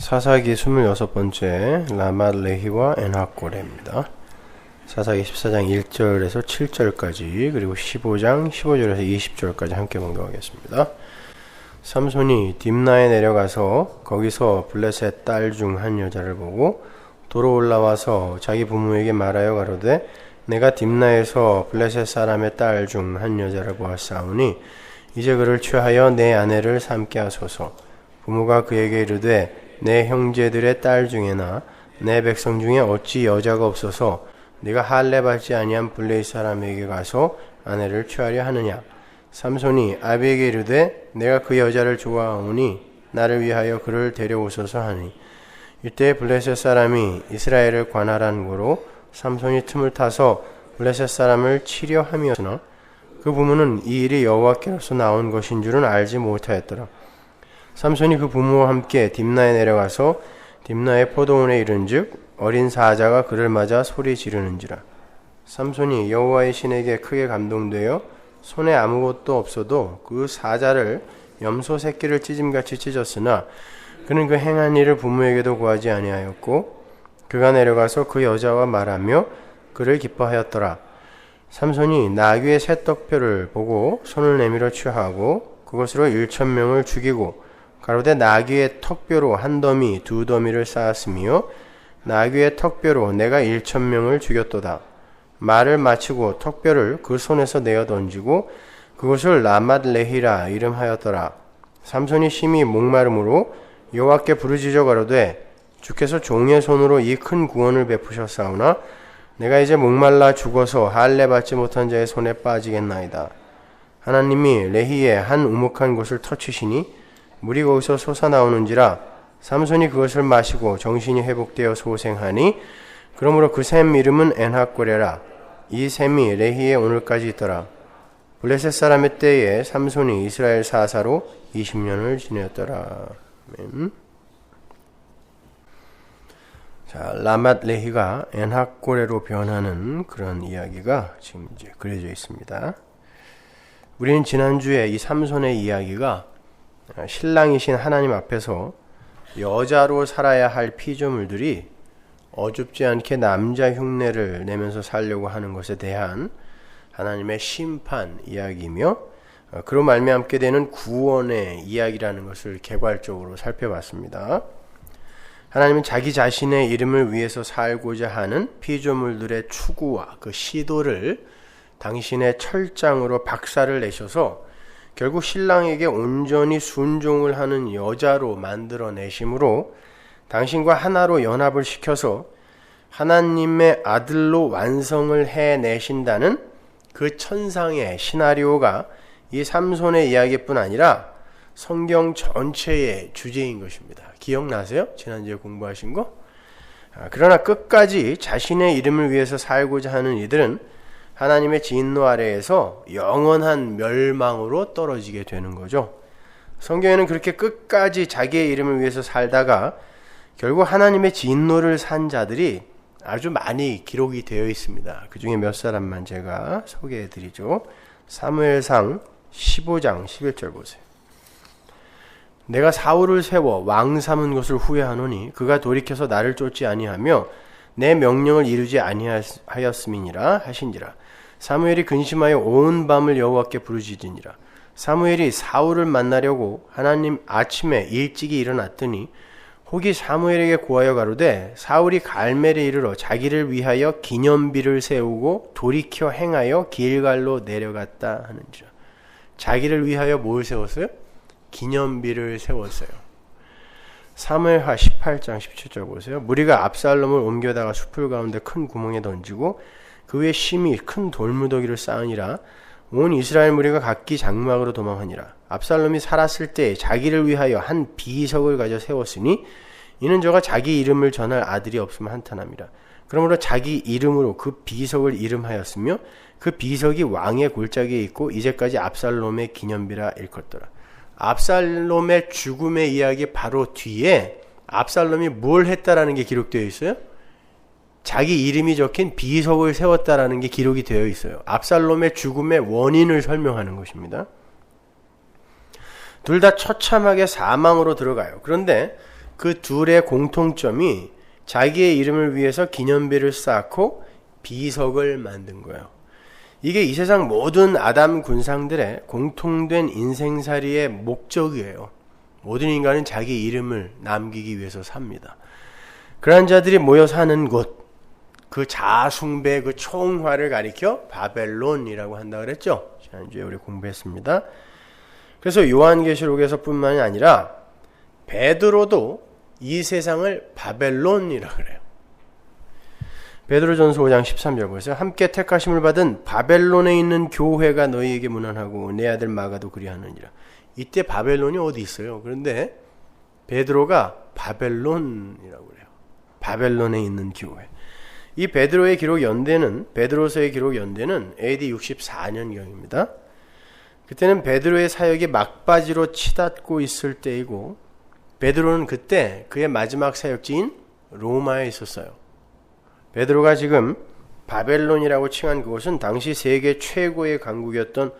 사사기 26번째 라맛 레히와 엔하꼬레입니다. 사사기 14장 1절에서 7절까지 그리고 15장 15절에서 20절까지 함께 봉독하겠습니다. 삼손이 딥나에 내려가서 거기서 블레셋 딸 중 한 여자를 보고 도로 올라와서 자기 부모에게 말하여 가로되 내가 딥나에서 블레셋 사람의 딸 중 한 여자를 보았사오니 이제 그를 취하여 내 아내를 삼게 하소서. 부모가 그에게 이르되 내 형제들의 딸 중에나 내 백성 중에 어찌 여자가 없어서 네가 할례 받지 아니한 블레셋 사람에게 가서 아내를 취하려 하느냐. 삼손이 아비에게 이르되 내가 그 여자를 좋아하오니 나를 위하여 그를 데려오소서 하니 이때 블레셋 사람이 이스라엘을 관할한 고로 삼손이 틈을 타서 블레셋 사람을 치려 함이었으나 그 부모는 이 일이 여호와께로서 나온 것인 줄은 알지 못하였더라. 삼손이 그 부모와 함께 딥나에 내려가서 딥나의 포도원에 이른즉 어린 사자가 그를 맞아 소리 지르는지라. 삼손이 여호와의 신에게 크게 감동되어 손에 아무것도 없어도 그 사자를 염소 새끼를 찢음같이 찢었으나 그는 그 행한 일을 부모에게도 구하지 아니하였고 그가 내려가서 그 여자와 말하며 그를 기뻐하였더라. 삼손이 나귀의 새 떡뼈를 보고 손을 내밀어 취하고 그것으로 1,000명을 죽이고 가로되 나귀의 턱뼈로 한 더미 두 더미를 쌓았으며 나귀의 턱뼈로 내가 1,000명을 죽였도다. 말을 마치고 턱뼈를 그 손에서 내어 던지고 그것을 라맛 레히라 이름하였더라. 삼손이 심히 목마름으로 여호와께 부르짖어 가로되 주께서 종의 손으로 이 큰 구원을 베푸셨사오나 내가 이제 목말라 죽어서 할례 받지 못한 자의 손에 빠지겠나이다. 하나님이 레히의 한 우묵한 곳을 터치시니 물이 거기서 솟아나오는지라. 삼손이 그것을 마시고 정신이 회복되어 소생하니 그러므로 그 샘 이름은 엔하꼬레라. 이 샘이 레히에 오늘까지 있더라. 블레셋 사람의 때에 삼손이 이스라엘 사사로 20년을 지내었더라. 아멘. 자, 라맛 레히가 엔하꼬레로 변하는 그런 이야기가 지금 이제 그려져 있습니다. 우리는 지난주에 이 삼손의 이야기가 신랑이신 하나님 앞에서 여자로 살아야 할 피조물들이 어줍지 않게 남자 흉내를 내면서 살려고 하는 것에 대한 하나님의 심판 이야기이며 그로 말미암게 되는 구원의 이야기라는 것을 개괄적으로 살펴봤습니다. 하나님은 자기 자신의 이름을 위해서 살고자 하는 피조물들의 추구와 그 시도를 당신의 철장으로 박살을 내셔서 결국 신랑에게 온전히 순종을 하는 여자로 만들어내심으로 당신과 하나로 연합을 시켜서 하나님의 아들로 완성을 해내신다는 그 천상의 시나리오가 이 삼손의 이야기뿐 아니라 성경 전체의 주제인 것입니다. 기억나세요? 지난주에 공부하신 거? 그러나 끝까지 자신의 이름을 위해서 살고자 하는 이들은 하나님의 진노 아래에서 영원한 멸망으로 떨어지게 되는 거죠. 성경에는 그렇게 끝까지 자기의 이름을 위해서 살다가 결국 하나님의 진노를 산 자들이 아주 많이 기록이 되어 있습니다. 그 중에 몇 사람만 제가 소개해 드리죠. 사무엘상 15장 11절 보세요. 내가 사울을 세워 왕 삼은 것을 후회하노니 그가 돌이켜서 나를 쫓지 아니하며 내 명령을 이루지 아니하였음이니라 하신지라. 사무엘이 근심하여 온 밤을 여호와께 부르짖으니라. 사무엘이 사울을 만나려고 하나님 아침에 일찍이 일어났더니 혹이 사무엘에게 고하여 가로되 사울이 갈멜에 이르러 자기를 위하여 기념비를 세우고 돌이켜 행하여 길갈로 내려갔다 하는지라. 자기를 위하여 뭘 세웠어요? 기념비를 세웠어요. 사무엘하 18장 17절 보세요. 무리가 압살롬을 옮겨다가 숲을 가운데 큰 구멍에 던지고 그 위에 심히 큰 돌무더기를 쌓으니라. 온 이스라엘 무리가 각기 장막으로 도망하니라. 압살롬이 살았을 때 자기를 위하여 한 비석을 가져 세웠으니 이는 저가 자기 이름을 전할 아들이 없으면 한탄함이라. 그러므로 자기 이름으로 그 비석을 이름하였으며 그 비석이 왕의 골짜기에 있고 이제까지 압살롬의 기념비라 일컫더라. 압살롬의 죽음의 이야기 바로 뒤에 압살롬이 뭘 했다라는 게 기록되어 있어요? 자기 이름이 적힌 비석을 세웠다라는 게 기록이 되어 있어요. 압살롬의 죽음의 원인을 설명하는 것입니다. 둘 다 처참하게 사망으로 들어가요. 그런데 그 둘의 공통점이 자기의 이름을 위해서 기념비를 쌓고 비석을 만든 거예요. 이게 이 세상 모든 아담 군상들의 공통된 인생살이의 목적이에요. 모든 인간은 자기 이름을 남기기 위해서 삽니다. 그러한 자들이 모여 사는 곳, 그 자아숭배, 그 총화를 가리켜 바벨론이라고 한다 그랬죠. 지난주에 우리 공부했습니다. 그래서 요한계시록에서 뿐만이 아니라 베드로도 이 세상을 바벨론이라고 그래요. 베드로전서 5장 13절 보세요. 함께 택하심을 받은 바벨론에 있는 교회가 너희에게 문안하고 내 아들 마가도 그리하느니라. 이때 바벨론이 어디 있어요? 그런데 베드로가 바벨론이라고 그래요. 바벨론에 있는 교회. 이 베드로의 기록 연대는, 베드로서의 기록 연대는 AD 64년경입니다. 그때는 베드로의 사역이 막바지로 치닫고 있을 때이고, 베드로는 그때 그의 마지막 사역지인 로마에 있었어요. 베드로가 지금 바벨론이라고 칭한 그곳은 당시 세계 최고의 강국이었던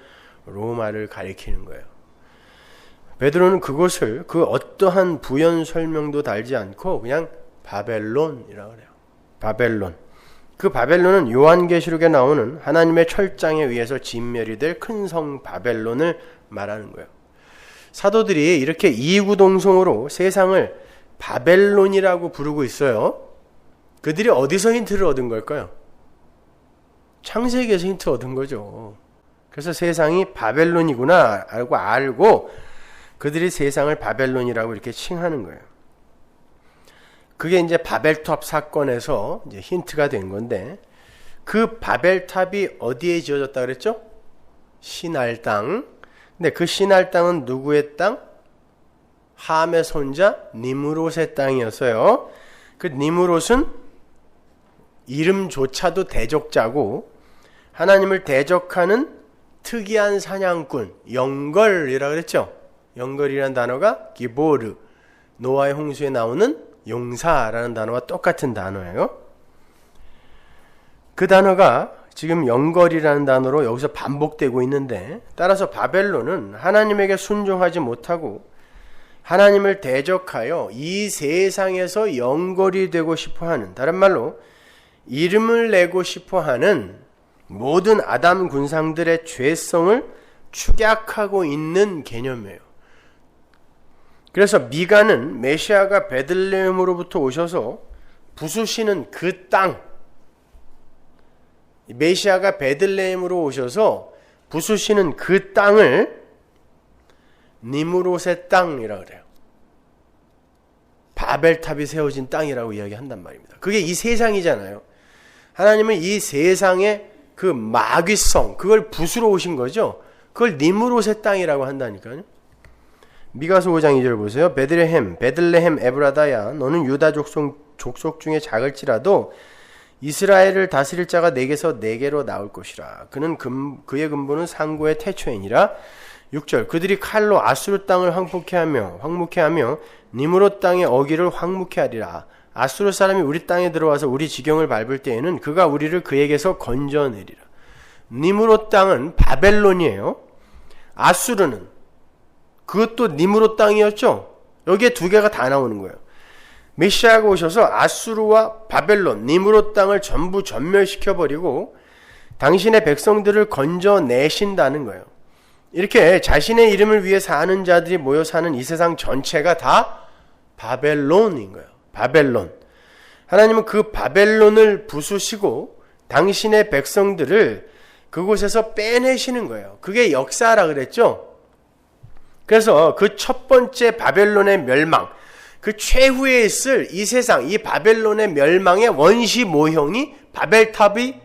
로마를 가리키는 거예요. 베드로는 그곳을 그 어떠한 부연 설명도 달지 않고 그냥 바벨론이라고 그래요. 바벨론. 그 바벨론은 요한계시록에 나오는 하나님의 철장에 의해서 진멸이 될 큰 성 바벨론을 말하는 거예요. 사도들이 이렇게 이구동성으로 세상을 바벨론이라고 부르고 있어요. 그들이 어디서 힌트를 얻은 걸까요? 창세기에서 힌트 얻은 거죠. 그래서 세상이 바벨론이구나 알고 그들이 세상을 바벨론이라고 이렇게 칭하는 거예요. 그게 이제 바벨탑 사건에서 이제 힌트가 된 건데, 그 바벨탑이 어디에 지어졌다 그랬죠? 시날 땅. 근데 그 시날 땅은 누구의 땅? 함의 손자 니므롯의 땅이었어요. 그 니므롯은 이름조차도 대적자고 하나님을 대적하는 특이한 사냥꾼, 영걸이라고 그랬죠. 영걸이라는 단어가 기보르, 노아의 홍수에 나오는 용사라는 단어와 똑같은 단어예요. 그 단어가 지금 영걸이라는 단어로 여기서 반복되고 있는데, 따라서 바벨론은 하나님에게 순종하지 못하고 하나님을 대적하여 이 세상에서 영걸이 되고 싶어하는, 다른 말로 이름을 내고 싶어하는 모든 아담 군상들의 죄성을 축약하고 있는 개념이에요. 그래서 미가는 메시아가 베들레헴으로부터 오셔서 부수시는 그 땅, 메시아가 베들레헴으로 오셔서 부수시는 그 땅을 니므롯의 땅이라고 그래요. 바벨탑이 세워진 땅이라고 이야기한단 말입니다. 그게 이 세상이잖아요. 하나님은 이 세상의 그 마귀성, 그걸 부수러 오신 거죠. 그걸 니므롯의 땅이라고 한다니까요. 미가서 5장 2절 보세요. 베들레헴 에브라다야, 너는 유다 족속 중에 작을지라도 이스라엘을 다스릴 자가 내게서 내게로 나올 것이라. 그의 근본은 상고의 태초이니라. 6절, 그들이 칼로 아수르 땅을 황무케 하며 니므롯 땅의 어기를 황무케 하리라. 아수르 사람이 우리 땅에 들어와서 우리 지경을 밟을 때에는 그가 우리를 그에게서 건져내리라. 니므롯 땅은 바벨론이에요. 아수르는 그것도 니므롯 땅이었죠. 여기에 두 개가 다 나오는 거예요. 메시아가 오셔서 아수르와 바벨론, 니므롯 땅을 전부 전멸시켜버리고 당신의 백성들을 건져내신다는 거예요. 이렇게 자신의 이름을 위해 사는 자들이 모여 사는 이 세상 전체가 다 바벨론인 거예요. 바벨론. 하나님은 그 바벨론을 부수시고 당신의 백성들을 그곳에서 빼내시는 거예요. 그게 역사라 그랬죠. 그래서 그 첫 번째 바벨론의 멸망, 그 최후에 있을 이 세상, 이 바벨론의 멸망의 원시 모형이 바벨탑이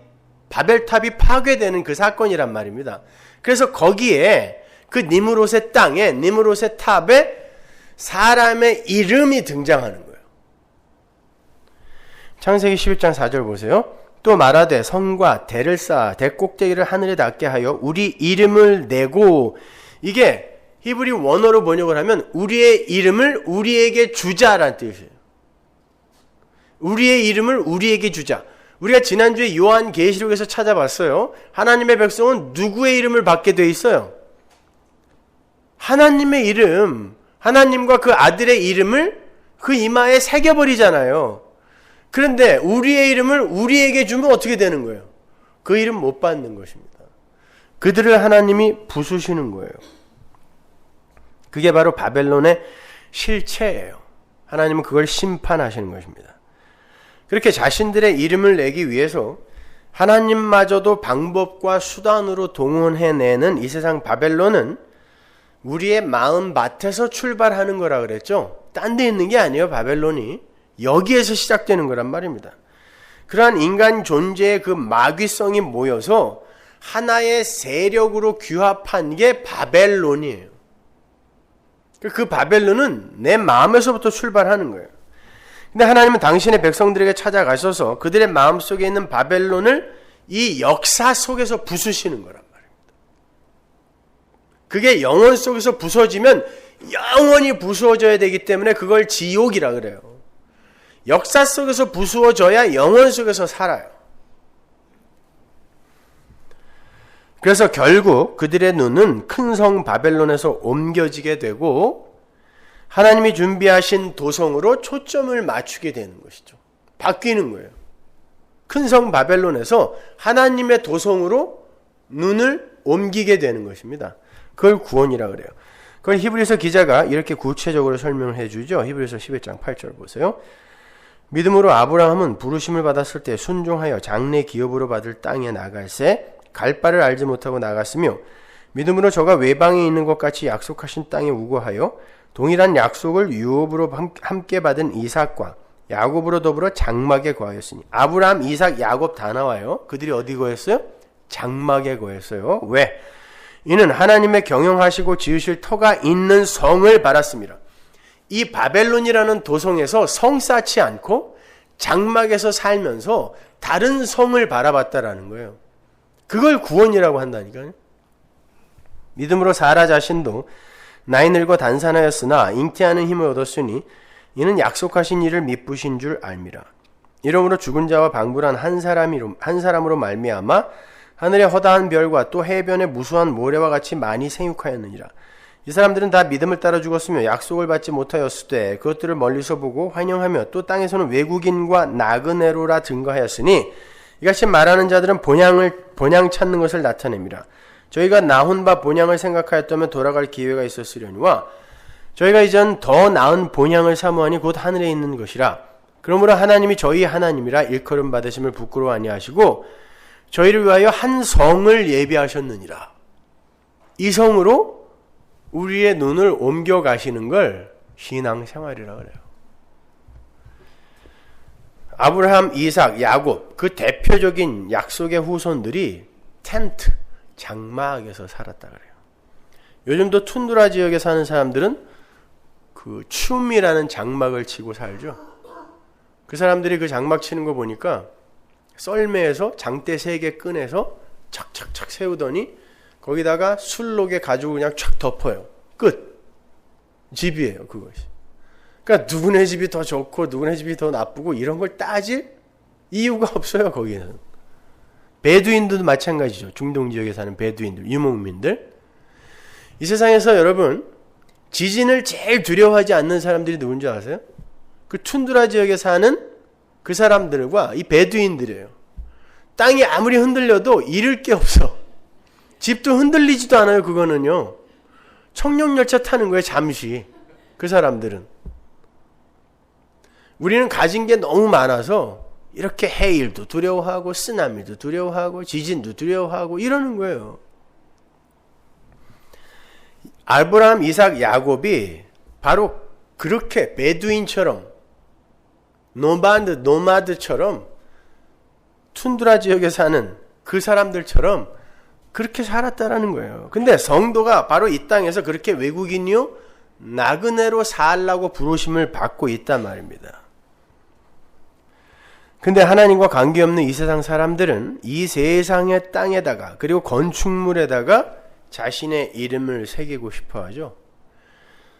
파괴되는 그 사건이란 말입니다. 그래서 거기에 그 니므롯의 땅에, 니므롯의 탑에 사람의 이름이 등장하는 거예요. 창세기 11장 4절 보세요. 또 말하되 성과 대를 쌓아 대 꼭대기를 하늘에 닿게 하여 우리 이름을 내고, 이게 히브리 원어로 번역을 하면 우리의 이름을 우리에게 주자라는 뜻이에요. 우리의 이름을 우리에게 주자. 우리가 지난주에 요한계시록에서 찾아봤어요. 하나님의 백성은 누구의 이름을 받게 돼 있어요? 하나님의 이름, 하나님과 그 아들의 이름을 그 이마에 새겨버리잖아요. 그런데 우리의 이름을 우리에게 주면 어떻게 되는 거예요? 그 이름 못 받는 것입니다. 그들을 하나님이 부수시는 거예요. 그게 바로 바벨론의 실체예요. 하나님은 그걸 심판하시는 것입니다. 그렇게 자신들의 이름을 내기 위해서 하나님마저도 방법과 수단으로 동원해내는 이 세상 바벨론은 우리의 마음 밭에서 출발하는 거라 그랬죠. 딴 데 있는 게 아니에요. 바벨론이 여기에서 시작되는 거란 말입니다. 그러한 인간 존재의 그 마귀성이 모여서 하나의 세력으로 규합한 게 바벨론이에요. 그 바벨론은 내 마음에서부터 출발하는 거예요. 근데 하나님은 당신의 백성들에게 찾아가셔서 그들의 마음속에 있는 바벨론을 이 역사 속에서 부수시는 거란 말입니다. 그게 영혼 속에서 부서지면 영원히 부수어져야 되기 때문에 그걸 지옥이라 그래요. 역사 속에서 부수어져야 영혼 속에서 살아요. 그래서 결국 그들의 눈은 큰 성 바벨론에서 옮겨지게 되고 하나님이 준비하신 도성으로 초점을 맞추게 되는 것이죠. 바뀌는 거예요. 큰 성 바벨론에서 하나님의 도성으로 눈을 옮기게 되는 것입니다. 그걸 구원이라 그래요. 그걸 히브리서 기자가 이렇게 구체적으로 설명을 해주죠. 히브리서 11장 8절 보세요. 믿음으로 아브라함은 부르심을 받았을 때 순종하여 장래 기업으로 받을 땅에 나갈새 갈 바를 알지 못하고 나갔으며 믿음으로 저가 외방에 있는 것 같이 약속하신 땅에 우거하여 동일한 약속을 유업으로 함께 받은 이삭과 야곱으로 더불어 장막에 거하였으니 아브라함, 이삭, 야곱 다 나와요. 그들이 어디 거했어요? 장막에 거했어요. 왜? 이는 하나님의 경영하시고 지으실 터가 있는 성을 바랐습니다. 이 바벨론이라는 도성에서 성 쌓지 않고 장막에서 살면서 다른 성을 바라봤다라는 거예요. 그걸 구원이라고 한다니까요. 믿음으로 사라 자신도 나이 늙어 단산하였으나 잉태하는 힘을 얻었으니 이는 약속하신 일을 미쁘신 줄 알미라. 이러므로 죽은 자와 방불한 한 사람으로 말미암아 하늘의 허다한 별과 또 해변의 무수한 모래와 같이 많이 생육하였느니라. 이 사람들은 다 믿음을 따라 죽었으며 약속을 받지 못하였을 때 그것들을 멀리서 보고 환영하며 또 땅에서는 외국인과 나그네로라 증거하였으니 이같이 말하는 자들은 본향 찾는 것을 나타냅니다. 저희가 나온 바 본향을 생각하였다면 돌아갈 기회가 있었으려니와 저희가 이젠 더 나은 본향을 사모하니 곧 하늘에 있는 것이라. 그러므로 하나님이 저희 하나님이라 일컬음 받으심을 부끄러워 아니하시고 저희를 위하여 한 성을 예비하셨느니라. 이 성으로 우리의 눈을 옮겨가시는 걸 신앙생활이라 그래요. 아브라함, 이삭, 야곱 그 대표적인 약속의 후손들이 텐트, 장막에서 살았다 그래요. 요즘도 툰드라 지역에 사는 사람들은 그 춤이라는 장막을 치고 살죠. 그 사람들이 그 장막 치는 거 보니까 썰매에서 장대 3개 꺼내서 착착착 세우더니 거기다가 술록에 가지고 그냥 촥 덮어요. 끝. 집이에요, 그것이. 그러니까 누구네 집이 더 좋고 누구네 집이 더 나쁘고 이런 걸 따질 이유가 없어요. 거기는. 베두인들도 마찬가지죠. 중동 지역에 사는 베두인들, 유목민들. 이 세상에서 여러분 지진을 제일 두려워하지 않는 사람들이 누군지 아세요? 그 툰드라 지역에 사는 그 사람들과 이 베두인들이에요. 땅이 아무리 흔들려도 잃을 게 없어. 집도 흔들리지도 않아요. 그거는요. 청룡열차 타는 거예요. 잠시. 그 사람들은. 우리는 가진 게 너무 많아서 이렇게 해일도 두려워하고 쓰나미도 두려워하고 지진도 두려워하고 이러는 거예요. 아브라함, 이삭, 야곱이 바로 그렇게 베두인처럼 노마드처럼 툰드라 지역에 사는 그 사람들처럼 그렇게 살았다라는 거예요. 근데 성도가 바로 이 땅에서 그렇게 외국인이요 나그네로 살라고 부르심을 받고 있단 말입니다. 근데 하나님과 관계없는 이 세상 사람들은 이 세상의 땅에다가 그리고 건축물에다가 자신의 이름을 새기고 싶어 하죠.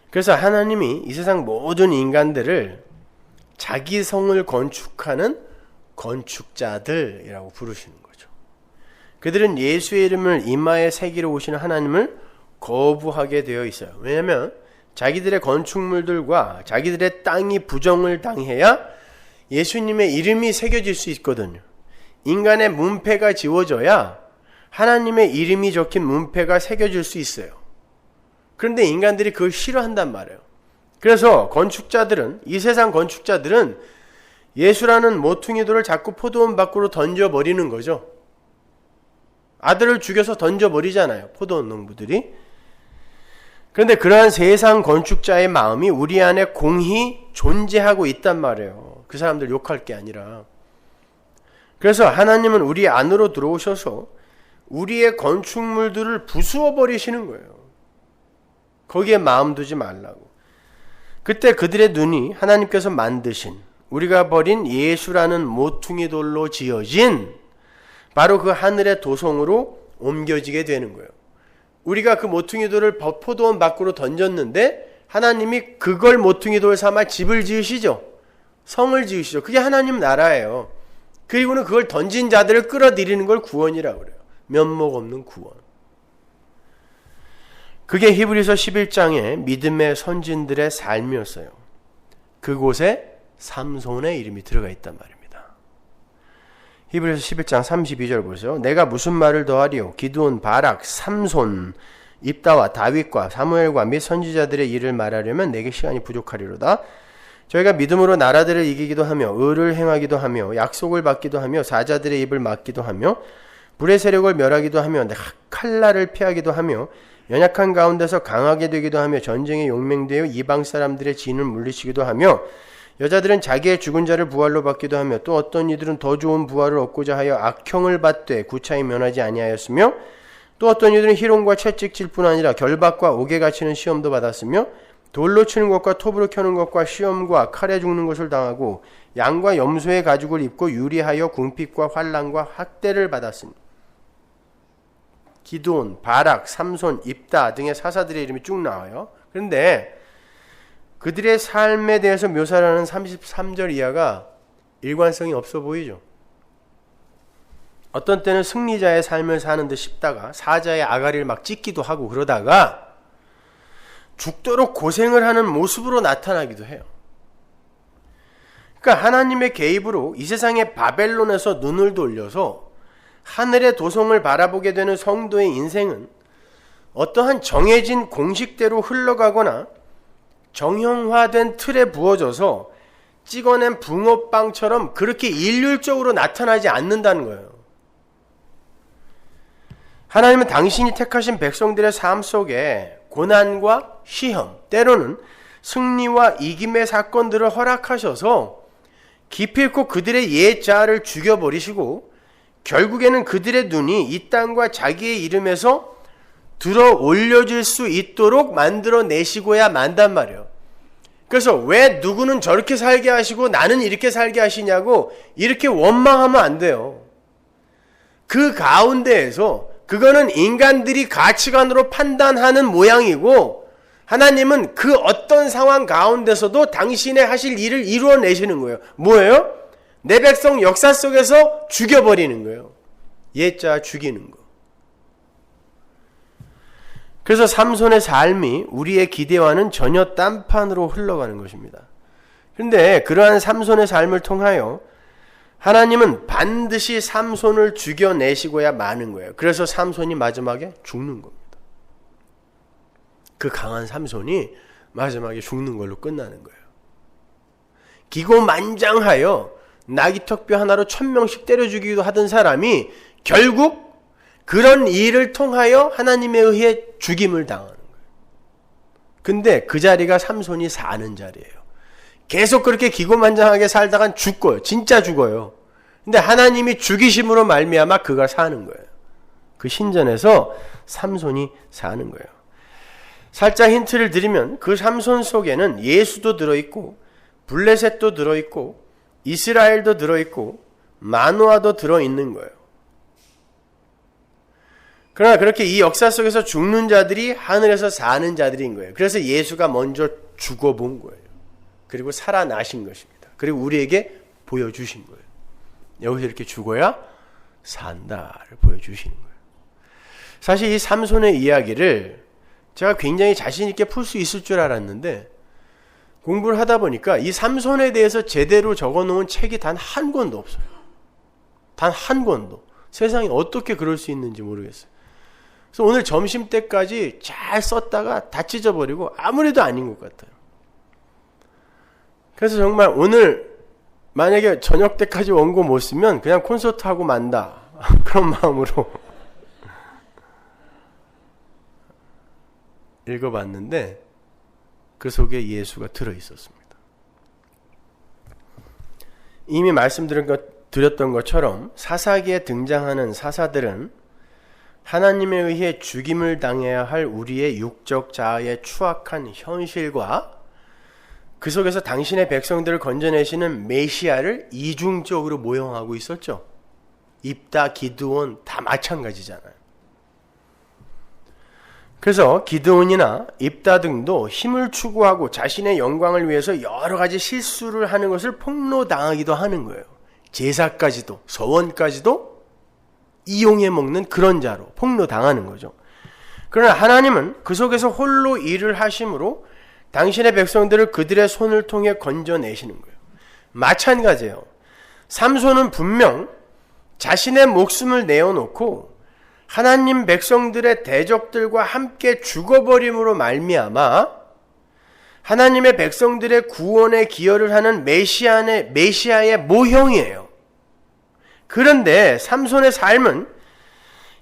그래서 하나님이 이 세상 모든 인간들을 자기 성을 건축하는 건축자들이라고 부르시는 거죠. 그들은 예수의 이름을 이마에 새기러 오시는 하나님을 거부하게 되어 있어요. 왜냐하면 자기들의 건축물들과 자기들의 땅이 부정을 당해야 예수님의 이름이 새겨질 수 있거든요. 인간의 문패가 지워져야 하나님의 이름이 적힌 문패가 새겨질 수 있어요. 그런데 인간들이 그걸 싫어한단 말이에요. 그래서 건축자들은, 이 세상 건축자들은 예수라는 모퉁이돌을 자꾸 포도원 밖으로 던져버리는 거죠. 아들을 죽여서 던져버리잖아요, 포도원 농부들이. 그런데 그러한 세상 건축자의 마음이 우리 안에 공히 존재하고 있단 말이에요. 그 사람들 욕할 게 아니라. 그래서 하나님은 우리 안으로 들어오셔서 우리의 건축물들을 부수어 버리시는 거예요. 거기에 마음 두지 말라고. 그때 그들의 눈이 하나님께서 만드신, 우리가 버린 예수라는 모퉁이 돌로 지어진 바로 그 하늘의 도성으로 옮겨지게 되는 거예요. 우리가 그 모퉁이 돌을 포도원 밖으로 던졌는데 하나님이 그걸 모퉁이 돌 삼아 집을 지으시죠. 성을 지으시죠. 그게 하나님 나라예요. 그리고는 그걸 던진 자들을 끌어들이는 걸 구원이라고 그래요. 면목 없는 구원. 그게 히브리서 11장의 믿음의 선진들의 삶이었어요. 그곳에 삼손의 이름이 들어가 있단 말입니다. 히브리서 11장 32절 보세요. 내가 무슨 말을 더하리요? 기드온, 바락, 삼손, 입다와 다윗과 사무엘과 및 선지자들의 일을 말하려면 내게 시간이 부족하리로다. 저희가 믿음으로 나라들을 이기기도 하며 의를 행하기도 하며 약속을 받기도 하며 사자들의 입을 막기도 하며 불의 세력을 멸하기도 하며 칼날을 피하기도 하며 연약한 가운데서 강하게 되기도 하며 전쟁에 용맹되어 이방 사람들의 진을 물리치기도 하며 여자들은 자기의 죽은 자를 부활로 받기도 하며 또 어떤 이들은 더 좋은 부활을 얻고자 하여 악형을 받되 구차히 면하지 아니하였으며 또 어떤 이들은 희롱과 채찍질 뿐 아니라 결박과 옥에 갇히는 시험도 받았으며 돌로 치는 것과 톱으로 켜는 것과 시험과 칼에 죽는 것을 당하고 양과 염소의 가죽을 입고 유리하여 궁핍과 환난과 학대를 받았으니 기드온, 바락, 삼손, 입다 등의 사사들의 이름이 쭉 나와요. 그런데 그들의 삶에 대해서 묘사를 하는 33절 이하가 일관성이 없어 보이죠. 어떤 때는 승리자의 삶을 사는 듯 싶다가 사자의 아가리를 막 찢기도 하고 그러다가 죽도록 고생을 하는 모습으로 나타나기도 해요. 그러니까 하나님의 개입으로 이 세상의 바벨론에서 눈을 돌려서 하늘의 도성을 바라보게 되는 성도의 인생은 어떠한 정해진 공식대로 흘러가거나 정형화된 틀에 부어져서 찍어낸 붕어빵처럼 그렇게 일률적으로 나타나지 않는다는 거예요. 하나님은 당신이 택하신 백성들의 삶 속에 고난과 시험, 때로는 승리와 이김의 사건들을 허락하셔서 기필코 그들의 옛 자아를 죽여버리시고 결국에는 그들의 눈이 이 땅과 자기의 이름에서 들어 올려질 수 있도록 만들어내시고야 만단 말이에요. 그래서 왜 누구는 저렇게 살게 하시고 나는 이렇게 살게 하시냐고 이렇게 원망하면 안 돼요. 그 가운데에서 그거는 인간들이 가치관으로 판단하는 모양이고 하나님은 그 어떤 상황 가운데서도 당신의 하실 일을 이루어내시는 거예요. 뭐예요? 내 백성 역사 속에서 죽여버리는 거예요. 옛자 죽이는 거. 그래서 삼손의 삶이 우리의 기대와는 전혀 딴판으로 흘러가는 것입니다. 그런데 그러한 삼손의 삶을 통하여 하나님은 반드시 삼손을 죽여내시고야 마는 거예요. 그래서 삼손이 마지막에 죽는 겁니다. 그 강한 삼손이 마지막에 죽는 걸로 끝나는 거예요. 기고만장하여 나귀턱뼈 하나로 1000명씩 때려 죽이기도 하던 사람이 결국 그런 일을 통하여 하나님에 의해 죽임을 당하는 거예요. 근데 그 자리가 삼손이 사는 자리예요. 계속 그렇게 기고만장하게 살다간 죽어요. 진짜 죽어요. 근데 하나님이 죽이심으로 말미암아 그가 사는 거예요. 그 신전에서 삼손이 사는 거예요. 살짝 힌트를 드리면 그 삼손 속에는 예수도 들어있고 블레셋도 들어있고 이스라엘도 들어있고 마노아도 들어있는 거예요. 그러나 그렇게 이 역사 속에서 죽는 자들이 하늘에서 사는 자들인 거예요. 그래서 예수가 먼저 죽어본 거예요. 그리고 살아나신 것입니다. 그리고 우리에게 보여주신 거예요. 여기서 이렇게 죽어야 산다를 보여주시는 거예요. 사실 이 삼손의 이야기를 제가 굉장히 자신 있게 풀 수 있을 줄 알았는데 공부를 하다 보니까 이 삼손에 대해서 제대로 적어놓은 책이 단 한 권도 없어요. 단 한 권도. 세상에 어떻게 그럴 수 있는지 모르겠어요. 그래서 오늘 점심때까지 잘 썼다가 다 찢어버리고 아무래도 아닌 것 같아요. 그래서 정말 오늘 만약에 저녁 때까지 원고 못 쓰면 그냥 콘서트 하고 만다. 그런 마음으로 읽어봤는데 그 속에 예수가 들어있었습니다. 이미 말씀드렸던 것처럼 사사기에 등장하는 사사들은 하나님에 의해 죽임을 당해야 할 우리의 육적 자아의 추악한 현실과 그 속에서 당신의 백성들을 건져내시는 메시아를 이중적으로 모형하고 있었죠. 입다, 기드온 다 마찬가지잖아요. 그래서 기드온이나 입다 등도 힘을 추구하고 자신의 영광을 위해서 여러 가지 실수를 하는 것을 폭로당하기도 하는 거예요. 제사까지도, 서원까지도 이용해 먹는 그런 자로 폭로당하는 거죠. 그러나 하나님은 그 속에서 홀로 일을 하심으로 당신의 백성들을 그들의 손을 통해 건져내시는 거예요. 마찬가지예요. 삼손은 분명 자신의 목숨을 내어놓고 하나님 백성들의 대적들과 함께 죽어버림으로 말미암아 하나님의 백성들의 구원에 기여를 하는 메시아의 모형이에요. 그런데 삼손의 삶은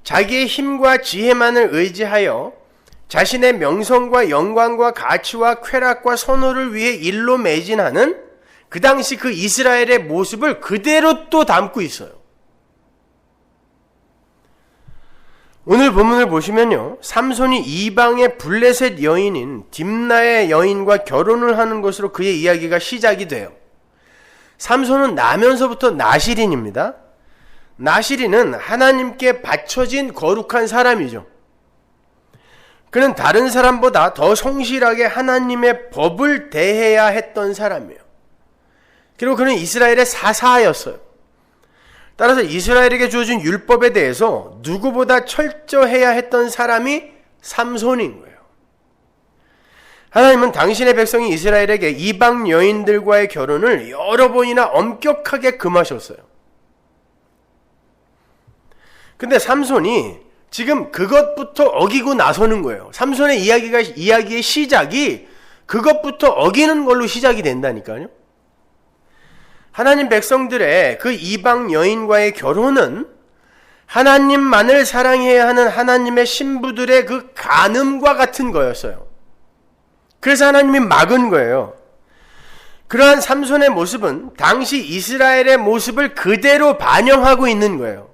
자기의 힘과 지혜만을 의지하여 자신의 명성과 영광과 가치와 쾌락과 선호를 위해 일로 매진하는 그 당시 그 이스라엘의 모습을 그대로 또 담고 있어요. 오늘 본문을 보시면요, 삼손이 이방의 블레셋 여인인 딥나의 여인과 결혼을 하는 것으로 그의 이야기가 시작이 돼요. 삼손은 나면서부터 나실인입니다. 나실인은 하나님께 바쳐진 거룩한 사람이죠. 그는 다른 사람보다 더 성실하게 하나님의 법을 대해야 했던 사람이에요. 그리고 그는 이스라엘의 사사였어요. 따라서 이스라엘에게 주어진 율법에 대해서 누구보다 철저해야 했던 사람이 삼손인 거예요. 하나님은 당신의 백성이 이스라엘에게 이방 여인들과의 결혼을 여러 번이나 엄격하게 금하셨어요. 근데 삼손이 지금 그것부터 어기고 나서는 거예요. 삼손의 이야기의 시작이 그것부터 어기는 걸로 시작이 된다니까요. 하나님 백성들의 그 이방 여인과의 결혼은 하나님만을 사랑해야 하는 하나님의 신부들의 그 간음과 같은 거였어요. 그래서 하나님이 막은 거예요. 그러한 삼손의 모습은 당시 이스라엘의 모습을 그대로 반영하고 있는 거예요.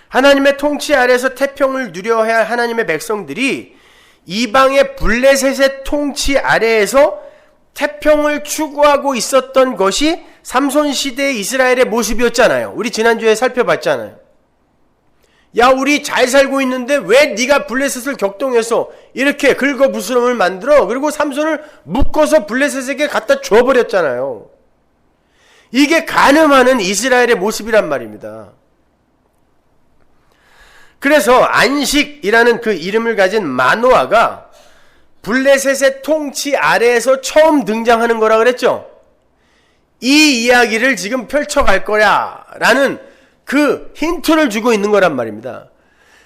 하나님의 통치 아래서 태평을 누려야 할 하나님의 백성들이 이방의 블레셋의 통치 아래에서 태평을 추구하고 있었던 것이 삼손 시대의 이스라엘의 모습이었잖아요. 우리 지난주에 살펴봤잖아요. 야, 우리 잘 살고 있는데 왜 네가 블레셋을 격동해서 이렇게 긁어부스럼을 만들어? 그리고 삼손을 묶어서 블레셋에게 갖다 줘버렸잖아요. 이게 간음하는 이스라엘의 모습이란 말입니다. 그래서 안식이라는 그 이름을 가진 마노아가 블레셋의 통치 아래에서 처음 등장하는 거라 그랬죠. 이 이야기를 지금 펼쳐갈 거야 라는 그 힌트를 주고 있는 거란 말입니다.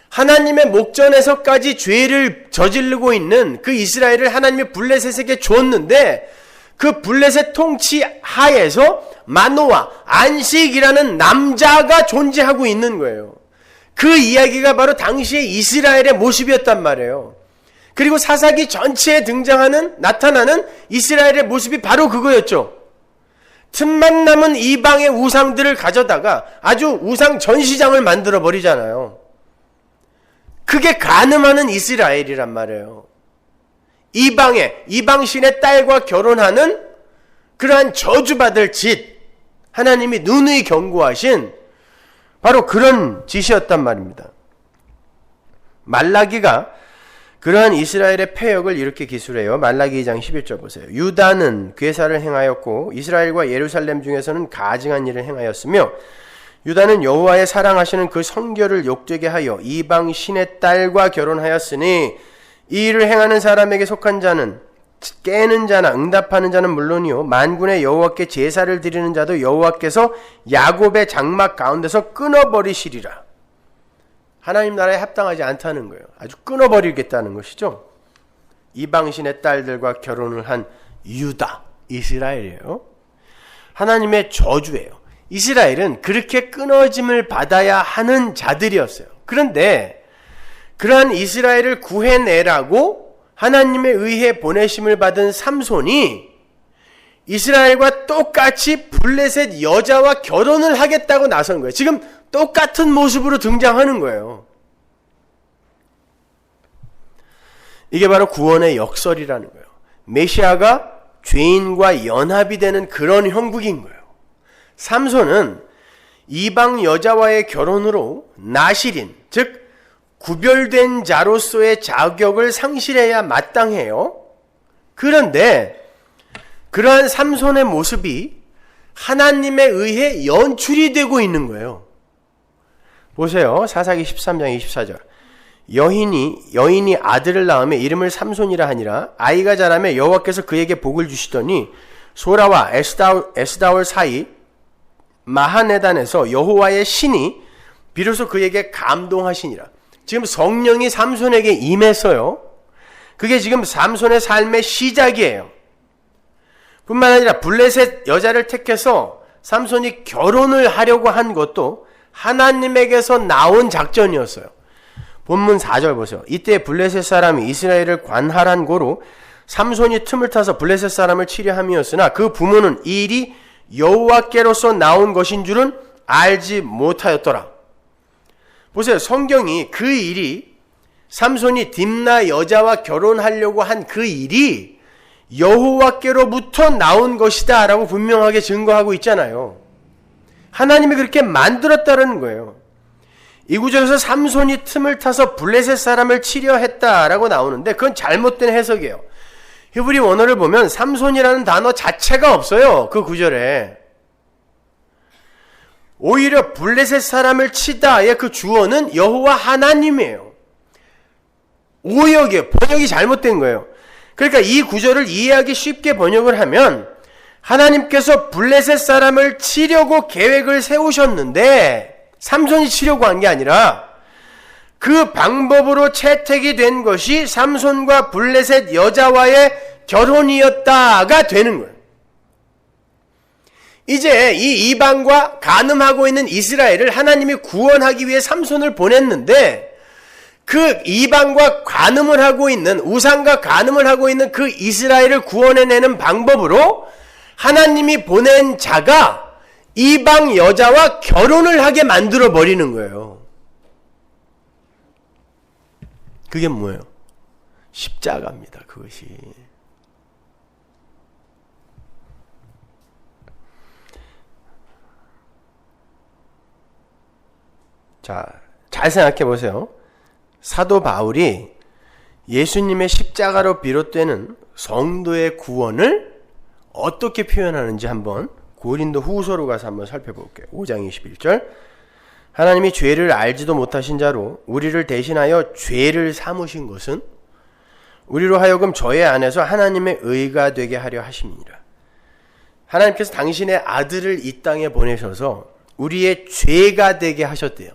하나님의 목전에서까지 죄를 저지르고 있는 그 이스라엘을 하나님이 블레셋에게 줬는데 그 블레셋 통치 하에서 마노아, 안식이라는 남자가 존재하고 있는 거예요. 그 이야기가 바로 당시의 이스라엘의 모습이었단 말이에요. 그리고 사사기 전체에 나타나는 이스라엘의 모습이 바로 그거였죠. 틈만 남은 이방의 우상들을 가져다가 아주 우상 전시장을 만들어 버리잖아요. 그게 간음하는 이스라엘이란 말이에요. 이방신의 딸과 결혼하는 그러한 저주받을 짓, 하나님이 누누이 경고하신 바로 그런 짓이었단 말입니다. 말라기가 그러한 이스라엘의 패역을 이렇게 기술해요. 말라기 2장 11절 보세요. 유다는 괴사를 행하였고 이스라엘과 예루살렘 중에서는 가증한 일을 행하였으며 유다는 여호와의 사랑하시는 그 성결을 욕되게 하여 이방 신의 딸과 결혼하였으니 이 일을 행하는 사람에게 속한 자는 깨는 자나 응답하는 자는 물론이요 만군의 여호와께 제사를 드리는 자도 여호와께서 야곱의 장막 가운데서 끊어버리시리라. 하나님 나라에 합당하지 않다는 거예요. 아주 끊어버리겠다는 것이죠. 이방신의 딸들과 결혼을 한 유다, 이스라엘이에요. 하나님의 저주예요. 이스라엘은 그렇게 끊어짐을 받아야 하는 자들이었어요. 그런데 그러한 이스라엘을 구해내라고 하나님에 의해 보내심을 받은 삼손이 이스라엘과 똑같이 블레셋 여자와 결혼을 하겠다고 나선 거예요. 지금 똑같은 모습으로 등장하는 거예요. 이게 바로 구원의 역설이라는 거예요. 메시아가 죄인과 연합이 되는 그런 형국인 거예요. 삼손은 이방 여자와의 결혼으로 나실인, 즉 구별된 자로서의 자격을 상실해야 마땅해요. 그런데 그러한 삼손의 모습이 하나님에 의해 연출이 되고 있는 거예요. 보세요. 사사기 13장 24절. 여인이 아들을 낳으며 이름을 삼손이라 하니라. 아이가 자라며 여호와께서 그에게 복을 주시더니 소라와 에스다올 사이 마하네단에서 여호와의 신이 비로소 그에게 감동하시니라. 지금 성령이 삼손에게 임했어요. 그게 지금 삼손의 삶의 시작이에요. 뿐만 아니라 블레셋 여자를 택해서 삼손이 결혼을 하려고 한 것도 하나님에게서 나온 작전이었어요. 본문 4절 보세요. 이때 블레셋 사람이 이스라엘을 관할한 고로 삼손이 틈을 타서 블레셋 사람을 치려 함이었으나 그 부모는 이 일이 여호와께로서 나온 것인 줄은 알지 못하였더라. 보세요. 성경이 그 일이 삼손이 딥나 여자와 결혼하려고 한 그 일이 여호와께로부터 나온 것이다 라고 분명하게 증거하고 있잖아요. 하나님이 그렇게 만들었다는 거예요. 이 구절에서 삼손이 틈을 타서 블레셋 사람을 치려 했다라고 나오는데 그건 잘못된 해석이에요. 히브리 원어를 보면 삼손이라는 단어 자체가 없어요. 그 구절에. 오히려 블레셋 사람을 치다의 그 주어는 여호와 하나님이에요. 오역이에요. 번역이 잘못된 거예요. 그러니까 이 구절을 이해하기 쉽게 번역을 하면 하나님께서 블레셋 사람을 치려고 계획을 세우셨는데 삼손이 치려고 한 게 아니라 그 방법으로 채택이 된 것이 삼손과 블레셋 여자와의 결혼이었다가 되는 거예요. 이제 이 이방과 간음하고 있는 이스라엘을 하나님이 구원하기 위해 삼손을 보냈는데 그 이방과 간음을 하고 있는 우상과 간음을 하고 있는 그 이스라엘을 구원해내는 방법으로 하나님이 보낸 자가 이방 여자와 결혼을 하게 만들어 버리는 거예요. 그게 뭐예요? 십자가입니다. 그것이. 자, 잘 생각해 보세요. 사도 바울이 예수님의 십자가로 비롯되는 성도의 구원을 어떻게 표현하는지 한번 고린도 후서로 가서 한번 살펴볼게요. 5장 21절. 하나님이 죄를 알지도 못하신 자로 우리를 대신하여 죄를 삼으신 것은 우리로 하여금 저의 안에서 하나님의 의가 되게 하려 하심이니라. 하나님께서 당신의 아들을 이 땅에 보내셔서 우리의 죄가 되게 하셨대요.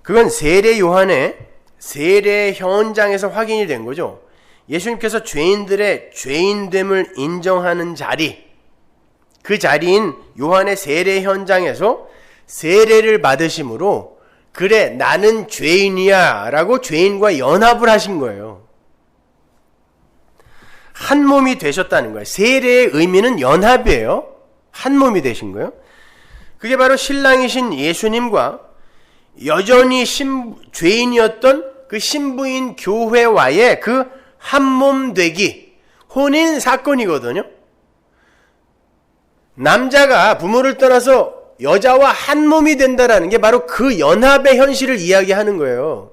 그건 세례 요한의 세례 현장에서 확인이 된 거죠. 예수님께서 죄인들의 죄인됨을 인정하는 자리, 그 자리인 요한의 세례 현장에서 세례를 받으심으로 그래 나는 죄인이야 라고 죄인과 연합을 하신 거예요. 한 몸이 되셨다는 거예요. 세례의 의미는 연합이에요. 한 몸이 되신 거예요. 그게 바로 신랑이신 예수님과 여전히 죄인이었던 그 신부인 교회와의 그 한 몸 되기, 혼인 사건이거든요. 남자가 부모를 떠나서 여자와 한 몸이 된다라는 게 바로 그 연합의 현실을 이야기하는 거예요.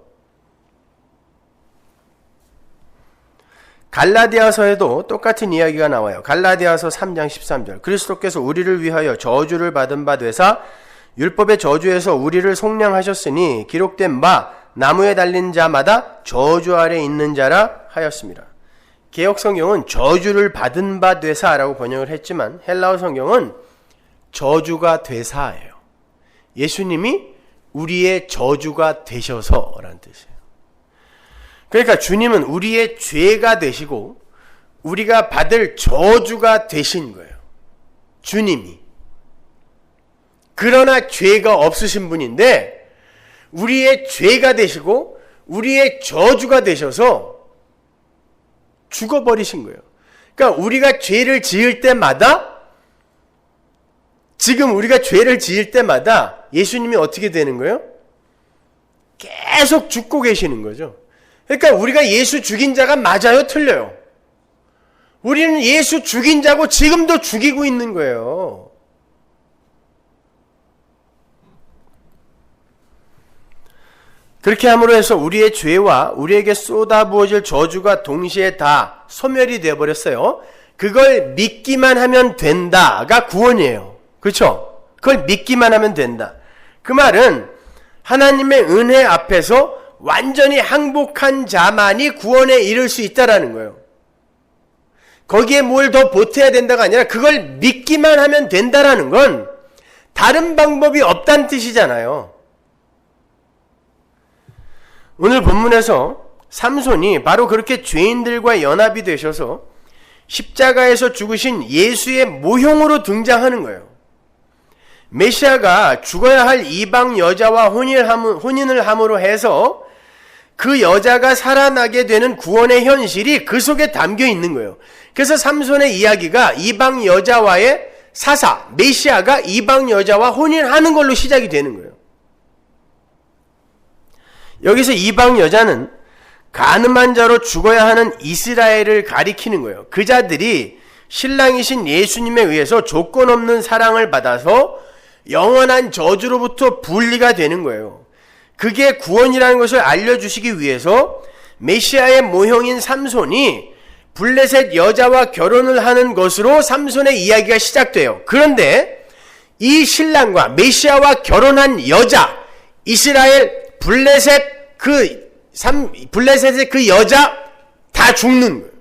갈라디아서에도 똑같은 이야기가 나와요. 갈라디아서 3장 13절. 그리스도께서 우리를 위하여 저주를 받은 바 되사 율법의 저주에서 우리를 속량하셨으니 기록된 바 나무에 달린 자마다 저주 아래 있는 자라 하였습니다. 개역 성경은 저주를 받은 바 되사라고 번역을 했지만 헬라어 성경은 저주가 되사예요. 예수님이 우리의 저주가 되셔서라는 뜻이에요. 그러니까 주님은 우리의 죄가 되시고 우리가 받을 저주가 되신 거예요. 주님이. 그러나 죄가 없으신 분인데 우리의 죄가 되시고 우리의 저주가 되셔서 죽어버리신 거예요. 그러니까 우리가 죄를 지을 때마다 지금 우리가 죄를 지을 때마다 예수님이 어떻게 되는 거예요? 계속 죽고 계시는 거죠. 그러니까 우리가 예수 죽인 자가 맞아요? 틀려요? 우리는 예수 죽인 자고 지금도 죽이고 있는 거예요. 그렇게 함으로 해서 우리의 죄와 우리에게 쏟아부어질 저주가 동시에 다 소멸이 되어버렸어요. 그걸 믿기만 하면 된다가 구원이에요. 그렇죠? 그걸 믿기만 하면 된다. 그 말은 하나님의 은혜 앞에서 완전히 항복한 자만이 구원에 이를 수 있다라는 거예요. 거기에 뭘 더 보태야 된다가 아니라 그걸 믿기만 하면 된다라는 건 다른 방법이 없다는 뜻이잖아요. 오늘 본문에서 삼손이 바로 그렇게 죄인들과 연합이 되셔서 십자가에서 죽으신 예수의 모형으로 등장하는 거예요. 메시아가 죽어야 할 이방 여자와 혼인을 함으로 해서 그 여자가 살아나게 되는 구원의 현실이 그 속에 담겨 있는 거예요. 그래서 삼손의 이야기가 이방 여자와의 사사, 메시아가 이방 여자와 혼인하는 걸로 시작이 되는 거예요. 여기서 이방 여자는 간음한 자로 죽어야 하는 이스라엘을 가리키는 거예요. 그 자들이 신랑이신 예수님에 의해서 조건 없는 사랑을 받아서 영원한 저주로부터 분리가 되는 거예요. 그게 구원이라는 것을 알려주시기 위해서 메시아의 모형인 삼손이 블레셋 여자와 결혼을 하는 것으로 삼손의 이야기가 시작돼요. 그런데 이 신랑과 메시아와 결혼한 여자, 이스라엘 블레셋의 그 여자 다 죽는 거예요.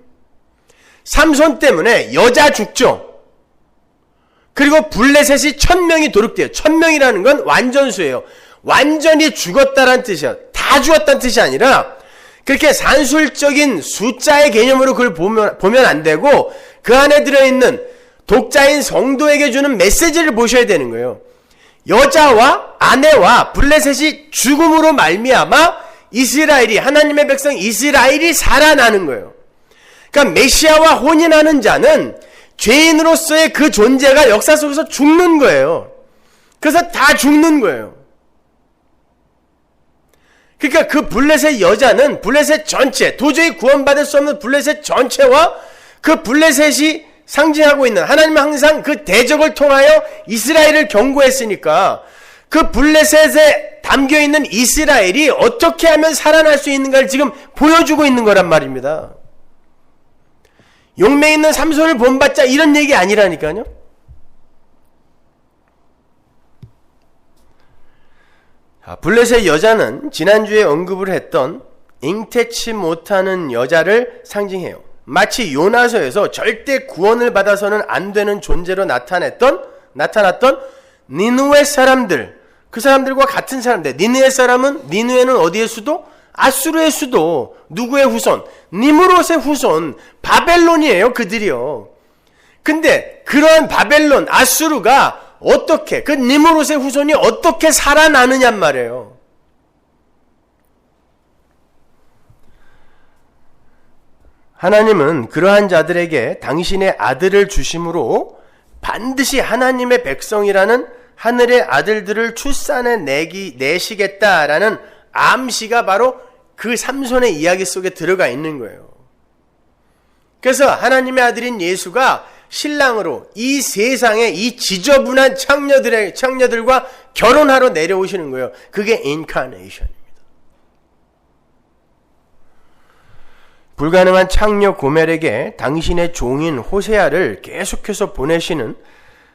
삼손 때문에 여자 죽죠. 그리고 블레셋이 1000명이 도륙돼요. 1000명이라는 건 완전수예요. 완전히 죽었다라는 뜻이에요. 다 죽었다는 뜻이 아니라 그렇게 산술적인 숫자의 개념으로 그걸 보면 안 되고 그 안에 들어있는 독자인 성도에게 주는 메시지를 보셔야 되는 거예요. 여자와 아내와 블레셋이 죽음으로 말미암아 이스라엘이, 하나님의 백성 이스라엘이 살아나는 거예요. 그러니까 메시아와 혼인하는 자는 죄인으로서의 그 존재가 역사 속에서 죽는 거예요. 그래서 다 죽는 거예요. 그러니까 그 블레셋 여자는 블레셋 전체, 도저히 구원받을 수 없는 블레셋 전체와 그 블레셋이 상징하고 있는, 하나님은 항상 그 대적을 통하여 이스라엘을 경고했으니까 그 블레셋에 담겨있는 이스라엘이 어떻게 하면 살아날 수 있는가를 지금 보여주고 있는 거란 말입니다. 용맹 있는 삼손을 본받자 이런 얘기 아니라니까요. 블레셋 여자는 지난주에 언급을 했던 잉태치 못하는 여자를 상징해요. 마치 요나서에서 절대 구원을 받아서는 안 되는 존재로 나타났던 니느웨 사람들, 그 사람들과 같은 사람들. 니느웨는 어디의 수도? 아수르의 수도. 누구의 후손? 니무롯의 후손. 바벨론이에요, 그들이요. 근데 그러한 바벨론, 아수르가 어떻게, 그 니무롯의 후손이 어떻게 살아나느냔 말이에요. 하나님은 그러한 자들에게 당신의 아들을 주심으로 반드시 하나님의 백성이라는 하늘의 아들들을 출산해 내시겠다라는 암시가 바로 그 삼손의 이야기 속에 들어가 있는 거예요. 그래서 하나님의 아들인 예수가 신랑으로 이 세상에 이 지저분한 창녀들과 결혼하러 내려오시는 거예요. 그게 인카네이션입니다. 불가능한 창녀 고멜에게 당신의 종인 호세아를 계속해서 보내시는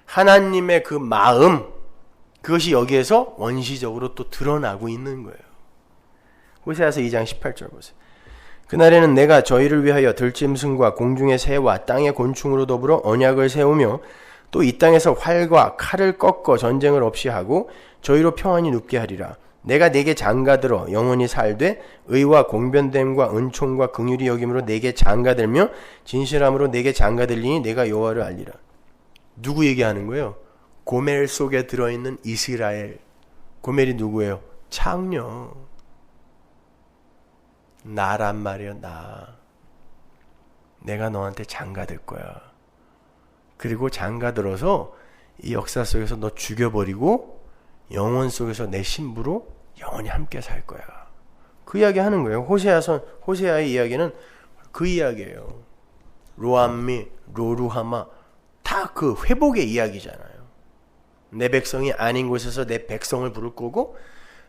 하나님의 그 마음, 그것이 여기에서 원시적으로 또 드러나고 있는 거예요. 호세아서 2장 18절 보세요. 그날에는 내가 저희를 위하여 들짐승과 공중의 새와 땅의 곤충으로 더불어 언약을 세우며 또 이 땅에서 활과 칼을 꺾어 전쟁을 없이 하고 저희로 평안히 눕게 하리라. 내가 네게 장가들어 영원히 살되 의와 공변됨과 은총과 긍휼이 여김으로 네게 장가들며 진실함으로 네게 장가들리니 내가 여호와를 알리라. 누구 얘기하는 거예요? 고멜 속에 들어있는 이스라엘. 고멜이 누구예요? 창녀. 나란 말이야. 나. 내가 너한테 장가들 거야. 그리고 장가들어서 이 역사 속에서 너 죽여버리고 영원 속에서 내 신부로 영원히 함께 살 거야. 그 이야기 하는 거예요. 호세아의 이야기는 그 이야기예요. 로암미, 로루하마 다 그 회복의 이야기잖아요. 내 백성이 아닌 곳에서 내 백성을 부를 거고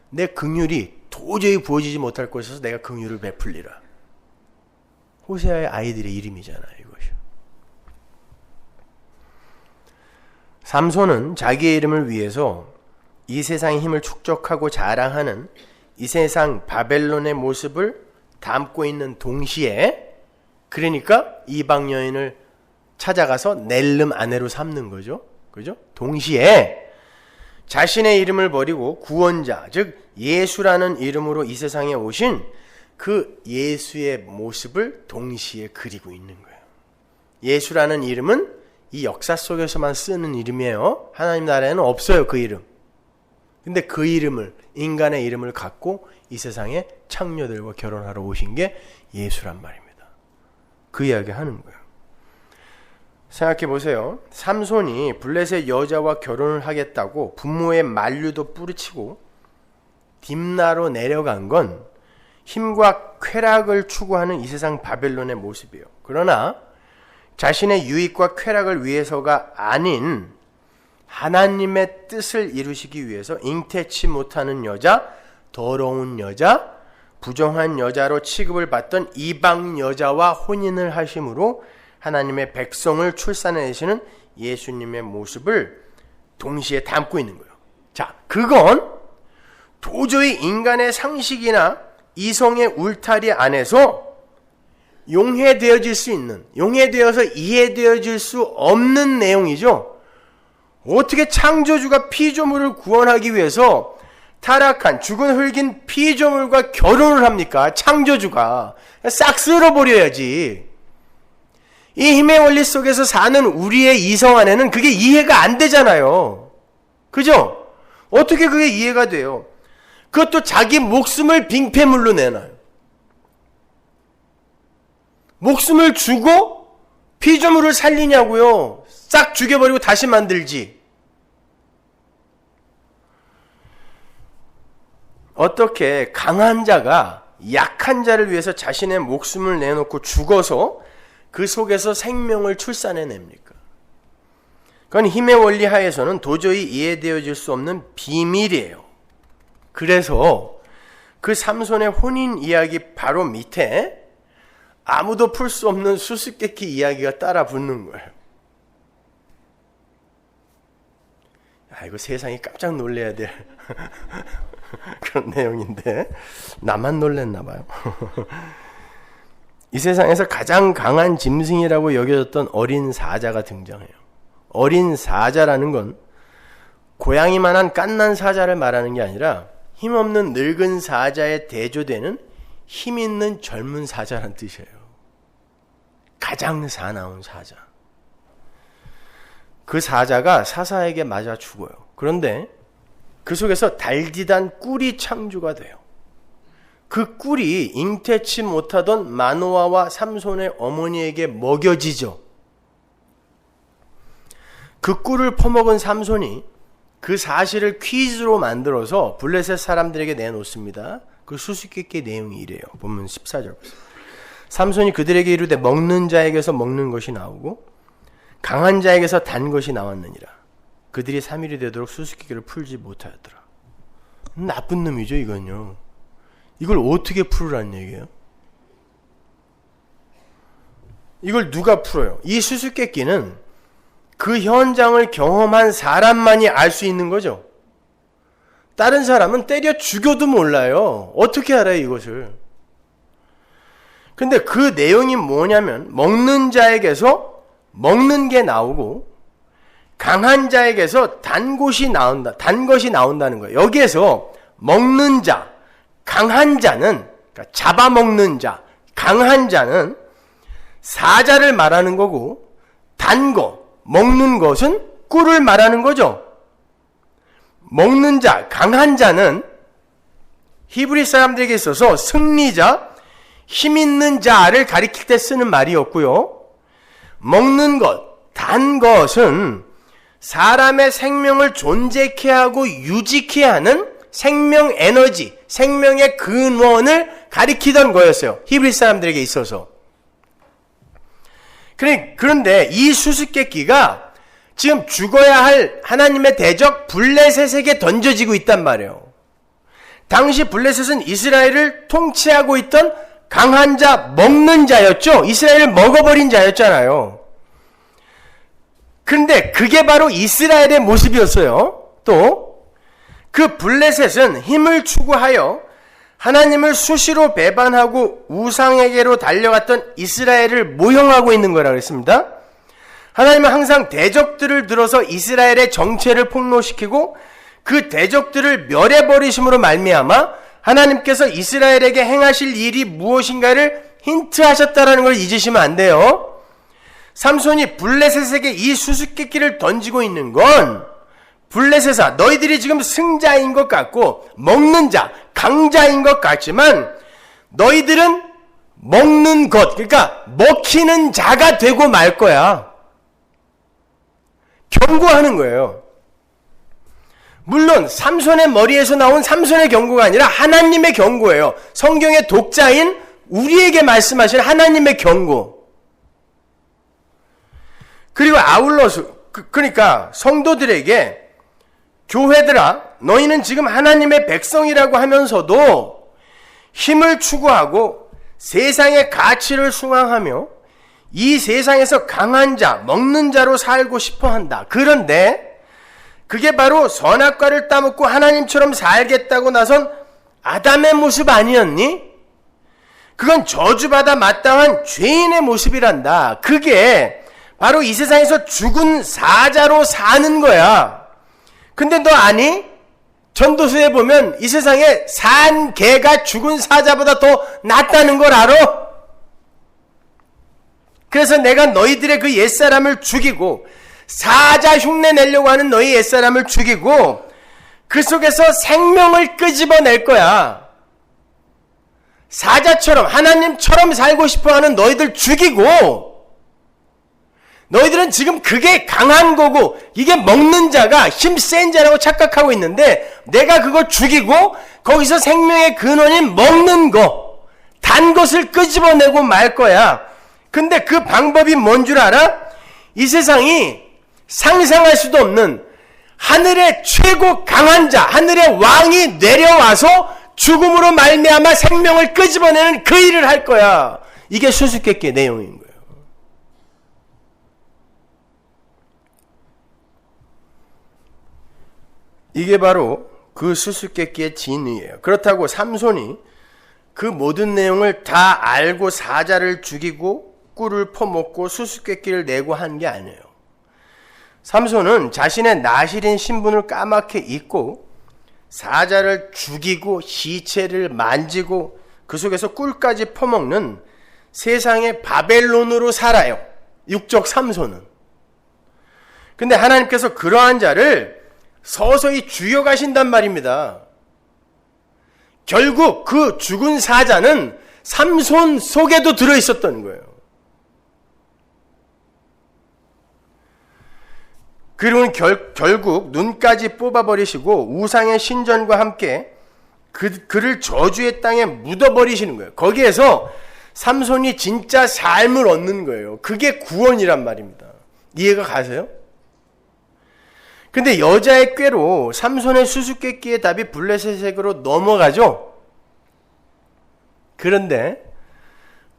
내 긍휼이 도저히 부어지지 못할 곳에서 내가 긍휼을 베풀리라. 호세아의 아이들의 이름이잖아요. 이것이. 삼손은 자기의 이름을 위해서 이 세상의 힘을 축적하고 자랑하는 이 세상 바벨론의 모습을 담고 있는 동시에, 그러니까 이방 여인을 찾아가서 낼름 아내로 삼는 거죠. 그죠? 동시에 자신의 이름을 버리고 구원자, 즉 예수라는 이름으로 이 세상에 오신 그 예수의 모습을 동시에 그리고 있는 거예요. 예수라는 이름은 이 역사 속에서만 쓰는 이름이에요. 하나님 나라에는 없어요, 그 이름. 근데 그 이름을, 인간의 이름을 갖고 이 세상에 창녀들과 결혼하러 오신 게 예수란 말입니다. 그 이야기 하는 거예요. 생각해 보세요. 삼손이 블레셋 여자와 결혼을 하겠다고 부모의 만류도 뿌리치고 딥나로 내려간 건 힘과 쾌락을 추구하는 이 세상 바벨론의 모습이에요. 그러나 자신의 유익과 쾌락을 위해서가 아닌 하나님의 뜻을 이루시기 위해서 잉태치 못하는 여자, 더러운 여자, 부정한 여자로 취급을 받던 이방 여자와 혼인을 하심으로 하나님의 백성을 출산해내시는 예수님의 모습을 동시에 담고 있는 거예요. 자, 그건 도저히 인간의 상식이나 이성의 울타리 안에서 용해되어질 수 있는, 용해되어서 이해되어질 수 없는 내용이죠. 어떻게 창조주가 피조물을 구원하기 위해서 타락한 죽은 흙인 피조물과 결혼을 합니까? 창조주가 싹 쓸어버려야지. 이 힘의 원리 속에서 사는 우리의 이성 안에는 그게 이해가 안 되잖아요. 그죠? 어떻게 그게 이해가 돼요? 그것도 자기 목숨을 빙패물로 내놔요. 목숨을 주고 피조물을 살리냐고요? 싹 죽여버리고 다시 만들지. 어떻게 강한 자가 약한 자를 위해서 자신의 목숨을 내놓고 죽어서 그 속에서 생명을 출산해냅니까? 그건 힘의 원리 하에서는 도저히 이해되어질 수 없는 비밀이에요. 그래서 그 삼손의 혼인 이야기 바로 밑에 아무도 풀 수 없는 수수께끼 이야기가 따라 붙는 거예요. 이거 세상이 깜짝 놀래야 될 그런 내용인데 나만 놀랬나 봐요. 이 세상에서 가장 강한 짐승이라고 여겨졌던 어린 사자가 등장해요. 어린 사자라는 건 고양이만한 갓난 사자를 말하는 게 아니라 힘없는 늙은 사자에 대조되는 힘있는 젊은 사자란 뜻이에요. 가장 사나운 사자. 그 사자가 사사에게 맞아 죽어요. 그런데 그 속에서 달디단 꿀이 창조가 돼요. 그 꿀이 잉태치 못하던 마노아와 삼손의 어머니에게 먹여지죠. 그 꿀을 퍼먹은 삼손이 그 사실을 퀴즈로 만들어서 블레셋 사람들에게 내놓습니다. 그 수수께끼 내용이 이래요. 보면 14절. 삼손이 그들에게 이르되 먹는 자에게서 먹는 것이 나오고 강한 자에게서 단 것이 나왔느니라. 그들이 3일이 되도록 수수께끼를 풀지 못하였더라. 나쁜 놈이죠, 이건요. 이걸 어떻게 풀으라는 얘기예요? 이걸 누가 풀어요? 이 수수께끼는 그 현장을 경험한 사람만이 알 수 있는 거죠. 다른 사람은 때려 죽여도 몰라요. 어떻게 알아요, 이것을? 근데 그 내용이 뭐냐면 먹는 자에게서 먹는 게 나오고 강한 자에게서 단 것이 나온다는 거예요. 여기에서 먹는 자, 강한 자는, 그러니까 잡아먹는 자, 강한 자는 사자를 말하는 거고, 단 거, 먹는 것은 꿀을 말하는 거죠. 먹는 자, 강한 자는 히브리 사람들에게 있어서 승리자, 힘 있는 자를 가리킬 때 쓰는 말이었고요. 먹는 것, 단 것은 사람의 생명을 존재케 하고 유지케 하는 생명 에너지, 생명의 근원을 가리키던 거였어요. 히브리 사람들에게 있어서. 그런데 이 수수께끼가 지금 죽어야 할 하나님의 대적 블레셋에게 던져지고 있단 말이에요. 당시 블레셋은 이스라엘을 통치하고 있던 강한 자, 먹는 자였죠. 이스라엘을 먹어버린 자였잖아요. 그런데 그게 바로 이스라엘의 모습이었어요. 또 그 블레셋은 힘을 추구하여 하나님을 수시로 배반하고 우상에게로 달려갔던 이스라엘을 모형하고 있는 거라고 했습니다. 하나님은 항상 대적들을 들어서 이스라엘의 정체를 폭로시키고 그 대적들을 멸해버리심으로 말미암아 하나님께서 이스라엘에게 행하실 일이 무엇인가를 힌트하셨다는 걸 잊으시면 안 돼요. 삼손이 블레셋에게 이 수수께끼를 던지고 있는 건 블레셋아, 너희들이 지금 승자인 것 같고 먹는 자, 강자인 것 같지만 너희들은 먹는 것, 그러니까 먹히는 자가 되고 말 거야. 경고하는 거예요. 물론 삼손의 머리에서 나온 삼손의 경고가 아니라 하나님의 경고예요. 성경의 독자인 우리에게 말씀하신 하나님의 경고. 그리고 아울러서 그러니까 성도들에게 교회들아, 너희는 지금 하나님의 백성이라고 하면서도 힘을 추구하고 세상의 가치를 숭앙하며 이 세상에서 강한 자, 먹는 자로 살고 싶어 한다. 그런데 그게 바로 선악과를 따먹고 하나님처럼 살겠다고 나선 아담의 모습 아니었니? 그건 저주받아 마땅한 죄인의 모습이란다. 그게 바로 이 세상에서 죽은 사자로 사는 거야. 근데 너 아니? 전도서에 보면 이 세상에 산 개가 죽은 사자보다 더 낫다는 걸 알아? 그래서 내가 너희들의 그 옛사람을 죽이고 사자 흉내 내려고 하는 너희 옛사람을 죽이고 그 속에서 생명을 끄집어낼 거야. 사자처럼 하나님처럼 살고 싶어하는 너희들 죽이고 너희들은 지금 그게 강한 거고 이게 먹는 자가 힘센 자라고 착각하고 있는데 내가 그걸 죽이고 거기서 생명의 근원인 먹는 거, 단 것을 끄집어내고 말 거야. 근데 그 방법이 뭔 줄 알아? 이 세상이 상상할 수도 없는 하늘의 최고 강한 자, 하늘의 왕이 내려와서 죽음으로 말미암아 생명을 끄집어내는 그 일을 할 거야. 이게 수수께끼의 내용인 거예요. 이게 바로 그 수수께끼의 진의예요. 그렇다고 삼손이 그 모든 내용을 다 알고 사자를 죽이고 꿀을 퍼먹고 수수께끼를 내고 한 게 아니에요. 삼손은 자신의 나실인 신분을 까맣게 잊고 사자를 죽이고 시체를 만지고 그 속에서 꿀까지 퍼먹는 세상의 바벨론으로 살아요. 육적 삼손은. 근데 하나님께서 그러한 자를 서서히 죽여가신단 말입니다. 결국 그 죽은 사자는 삼손 속에도 들어있었던 거예요. 그리고는 결국 눈까지 뽑아버리시고 우상의 신전과 함께 그를 저주의 땅에 묻어버리시는 거예요. 거기에서 삼손이 진짜 삶을 얻는 거예요. 그게 구원이란 말입니다. 이해가 가세요? 근데 여자의 꾀로 삼손의 수수께끼의 답이 블레셋에게로 넘어가죠. 그런데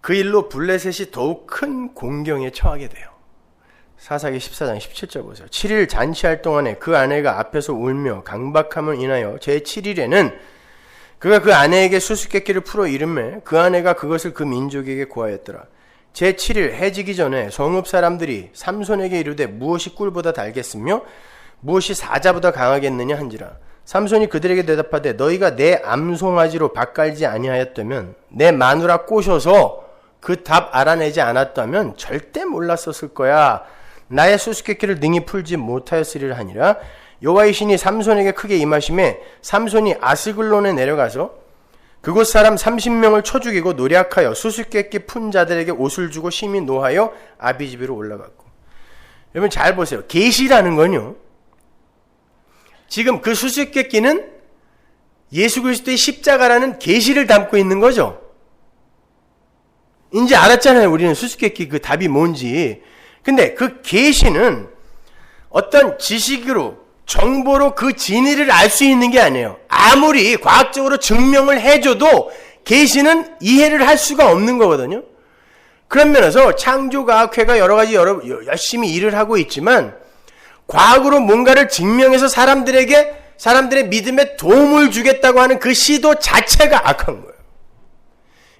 그 일로 블레셋이 더욱 큰 공경에 처하게 돼요. 사사기 14장 17절 보세요. 7일 잔치할 동안에 그 아내가 앞에서 울며 강박함을 인하여 제7일에는 그가 그 아내에게 수수께끼를 풀어 이르매 그 아내가 그것을 그 민족에게 고하였더라. 제7일 해지기 전에 성읍 사람들이 삼손에게 이르되 무엇이 꿀보다 달겠으며 무엇이 사자보다 강하겠느냐 한지라. 삼손이 그들에게 대답하되 너희가 내 암송아지로 밭갈지 아니하였다면 내 마누라 꼬셔서 그 답 알아내지 않았다면 절대 몰랐었을 거야. 나의 수수께끼를 능히 풀지 못하였으리라 하니라. 여호와의 신이 삼손에게 크게 임하심에 삼손이 아스글론에 내려가서 그곳 사람 30명을 쳐 죽이고 노략하여 수수께끼 푼 자들에게 옷을 주고 심히 노하여 아비집으로 올라갔고. 여러분 잘 보세요. 계시라는 건요, 지금 그 수수께끼는 예수 그리스도의 십자가라는 계시를 담고 있는 거죠. 이제 알았잖아요. 우리는 수수께끼 그 답이 뭔지. 근데 그 계시는 어떤 지식으로, 정보로 그 진리를 알 수 있는 게 아니에요. 아무리 과학적으로 증명을 해줘도 계시는 이해를 할 수가 없는 거거든요. 그런 면에서 창조과학회가 여러 가지 열심히 일을 하고 있지만 과학으로 뭔가를 증명해서 사람들의 믿음에 도움을 주겠다고 하는 그 시도 자체가 악한 거예요.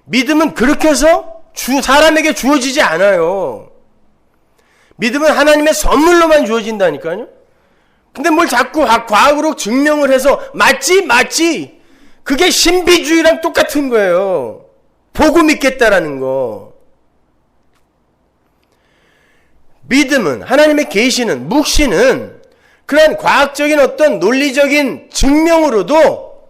믿음은 그렇게 해서 사람에게 주어지지 않아요. 믿음은 하나님의 선물로만 주어진다니까요. 근데 뭘 자꾸 과학으로 증명을 해서 맞지? 그게 신비주의랑 똑같은 거예요. 보고 믿겠다라는 거. 믿음은, 하나님의 계시는, 묵시는 그런 과학적인 어떤 논리적인 증명으로도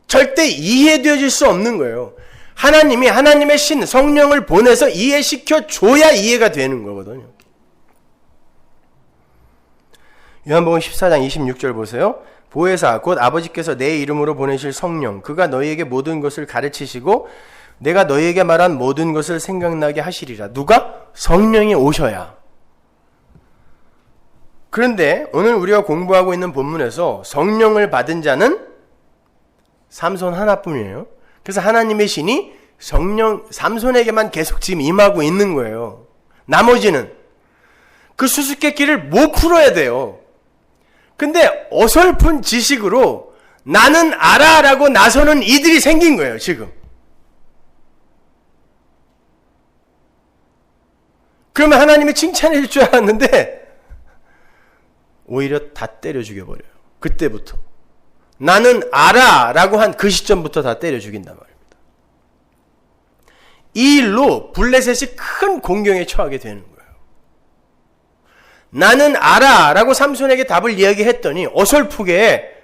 절대 이해되어질 수 없는 거예요. 하나님이 하나님의 신, 성령을 보내서 이해시켜 줘야 이해가 되는 거거든요. 요한복음 14장 26절 보세요. 보혜사 곧 아버지께서 내 이름으로 보내실 성령 그가 너희에게 모든 것을 가르치시고 내가 너희에게 말한 모든 것을 생각나게 하시리라. 누가? 성령이 오셔야. 그런데 오늘 우리가 공부하고 있는 본문에서 성령을 받은 자는 삼손 하나뿐이에요. 그래서 하나님의 신이 삼손에게만 계속 지금 임하고 있는 거예요. 나머지는 그 수수께끼를 못 풀어야 돼요. 근데 어설픈 지식으로 나는 알아 라고 나서는 이들이 생긴 거예요, 지금. 그러면 하나님이 칭찬해 줄 줄 알았는데 오히려 다 때려 죽여버려요. 그때부터. 나는 알아 라고 한 그 시점부터 다 때려 죽인단 말입니다. 이 일로 블레셋이 큰 공경에 처하게 되는 거예요. 나는 알아 라고 삼손에게 답을 이야기했더니 어설프게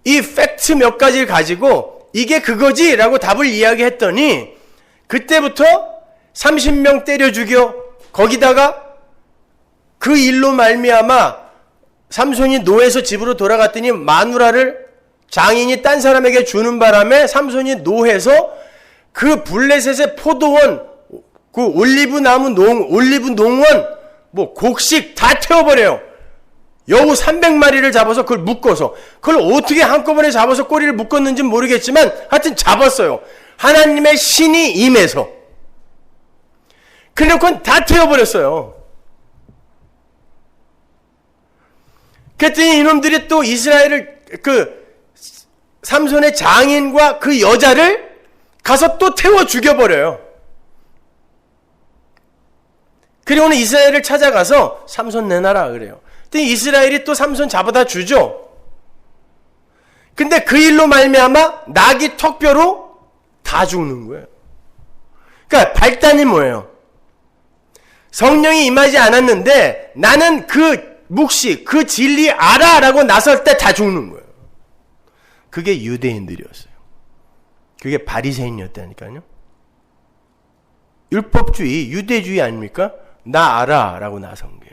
이 팩트 몇 가지를 가지고 이게 그거지 라고 답을 이야기했더니 그때부터 30명 때려 죽여 거기다가 그 일로 말미암아 삼손이 노해서 집으로 돌아갔더니 마누라를 장인이 딴 사람에게 주는 바람에 삼손이 노해서 그 블레셋의 포도원, 그 올리브 농원, 뭐 곡식 다 태워버려요. 여우 300마리를 잡아서 그걸 묶어서, 그걸 어떻게 한꺼번에 잡아서 꼬리를 묶었는지 모르겠지만 하여튼 잡았어요. 하나님의 신이 임해서. 그래놓고 다 태워버렸어요. 그랬더니 이놈들이 또 이스라엘을, 삼손의 장인과 그 여자를 가서 또 태워 죽여버려요. 그리고는 이스라엘을 찾아가서 삼손 내놔라 그래요. 근데 이스라엘이 또 삼손 잡아다 주죠. 근데 그 일로 말미암아 낙이 턱뼈로 다 죽는 거예요. 그러니까 발단이 뭐예요? 성령이 임하지 않았는데 나는 그 묵시, 그 진리 알아 라고 나설 때 다 죽는 거예요. 그게 유대인들이었어요. 그게 바리새인이었다니까요. 율법주의, 유대주의 아닙니까? 나 알아 라고 나선 게.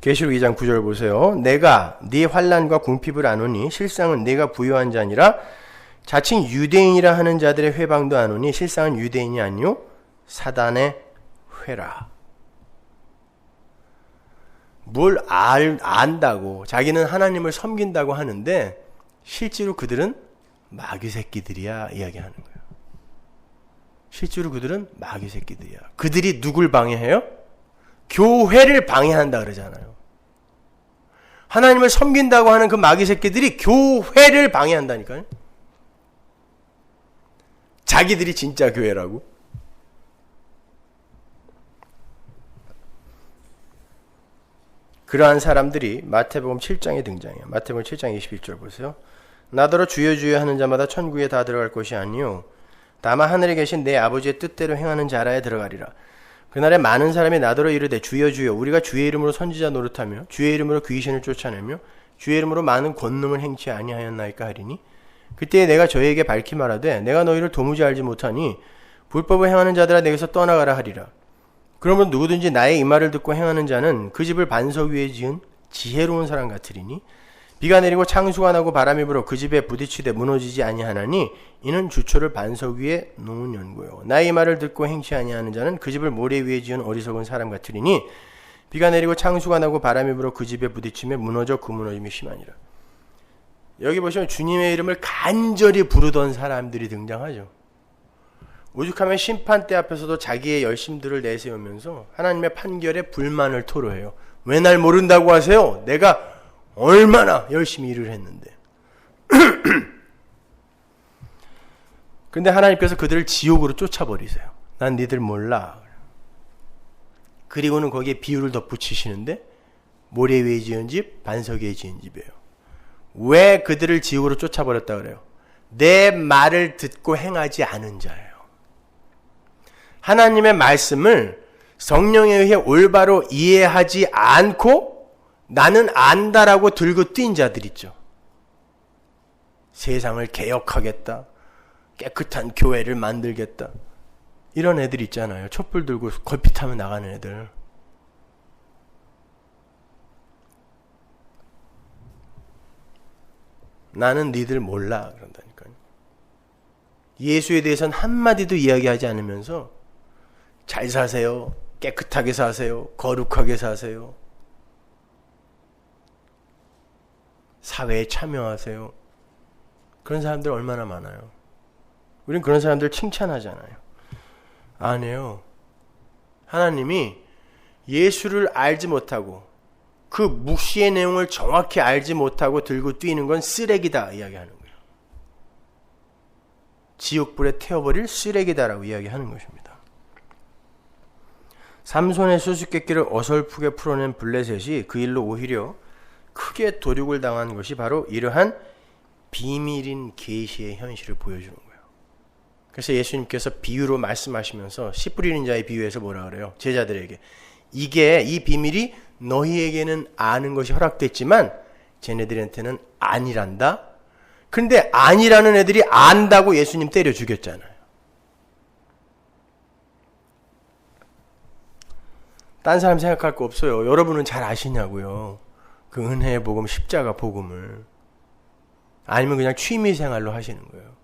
계시록 2장 9절 보세요. 내가 네 환난과 궁핍을 아노니 실상은 네가 부유한 자니라. 자칭 유대인이라 하는 자들의 회방도 아노니 실상은 유대인이 아니요 사단의 회라. 뭘 안다고 자기는 하나님을 섬긴다고 하는데 실제로 그들은 마귀 새끼들이야 이야기하는 거예요. 실제로 그들은 마귀 새끼들이야. 그들이 누굴 방해해요? 교회를 방해한다 그러잖아요. 하나님을 섬긴다고 하는 그 마귀 새끼들이 교회를 방해한다니까요. 자기들이 진짜 교회라고. 그러한 사람들이 마태복음 7장에 등장해요. 마태복음 7장 21절 보세요. 나더러 주여 주여 하는 자마다 천국에 다 들어갈 것이 아니요 다만 하늘에 계신 내 아버지의 뜻대로 행하는 자라에 들어가리라. 그날에 많은 사람이 나더러 이르되 주여 주여 우리가 주의 이름으로 선지자 노릇하며 주의 이름으로 귀신을 쫓아내며 주의 이름으로 많은 권능을 행치 아니하였나이까 하리니 그때에 내가 저희에게 밝히 말하되 내가 너희를 도무지 알지 못하니 불법을 행하는 자들아 내게서 떠나가라 하리라. 그러므로 누구든지 나의 이 말을 듣고 행하는 자는 그 집을 반석 위에 지은 지혜로운 사람 같으리니 비가 내리고 창수가 나고 바람이 불어 그 집에 부딪히되 무너지지 아니하나니 이는 주초를 반석 위에 놓은 연고요. 나의 이 말을 듣고 행치 아니하는 자는 그 집을 모래 위에 지은 어리석은 사람 같으리니 비가 내리고 창수가 나고 바람이 불어 그 집에 부딪히며 무너져 그 무너짐이 심하니라. 여기 보시면 주님의 이름을 간절히 부르던 사람들이 등장하죠. 오죽하면 심판대 앞에서도 자기의 열심들을 내세우면서 하나님의 판결에 불만을 토로해요. 왜 날 모른다고 하세요? 내가 얼마나 열심히 일을 했는데. 근데 하나님께서 그들을 지옥으로 쫓아버리세요. 난 니들 몰라. 그리고는 거기에 비유를 덧붙이시는데 모래 위에 지은 집, 반석 위에 지은 집이에요. 왜 그들을 지옥으로 쫓아버렸다 그래요? 내 말을 듣고 행하지 않은 자예요. 하나님의 말씀을 성령에 의해 올바로 이해하지 않고 나는 안다라고 들고 뛴 자들 있죠. 세상을 개혁하겠다. 깨끗한 교회를 만들겠다. 이런 애들 있잖아요. 촛불 들고 걸핏하면 나가는 애들. 나는 니들 몰라 그런다니까요. 예수에 대해서는 한마디도 이야기하지 않으면서 잘 사세요. 깨끗하게 사세요. 거룩하게 사세요. 사회에 참여하세요. 그런 사람들 얼마나 많아요. 우린 그런 사람들 칭찬하잖아요. 아니에요. 하나님이 예수를 알지 못하고 그 묵시의 내용을 정확히 알지 못하고 들고 뛰는 건 쓰레기다 이야기하는 거예요. 지옥불에 태워버릴 쓰레기다라고 이야기하는 것입니다. 삼손의 수수께끼를 어설프게 풀어낸 블레셋이 그 일로 오히려 크게 도륙을 당한 것이 바로 이러한 비밀인 계시의 현실을 보여주는 거예요. 그래서 예수님께서 비유로 말씀하시면서 씨 뿌리는 자의 비유에서 뭐라 그래요? 제자들에게 이 비밀이 너희에게는 아는 것이 허락됐지만 쟤네들한테는 아니란다. 그런데 아니라는 애들이 안다고 예수님 때려 죽였잖아요. 딴 사람 생각할 거 없어요. 여러분은 잘 아시냐고요. 그 은혜의 복음, 십자가 복음을. 아니면 그냥 취미생활로 하시는 거예요.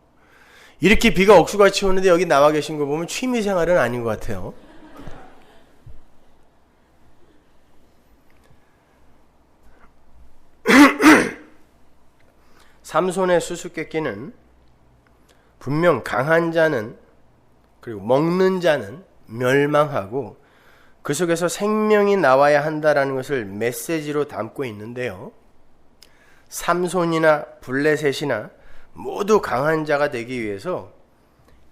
이렇게 비가 억수같이 오는데 여기 나와 계신 거 보면 취미생활은 아닌 것 같아요. 삼손의 수수께끼는 분명 강한 자는 그리고 먹는 자는 멸망하고 그 속에서 생명이 나와야 한다라는 것을 메시지로 담고 있는데요. 삼손이나 블레셋이나 모두 강한 자가 되기 위해서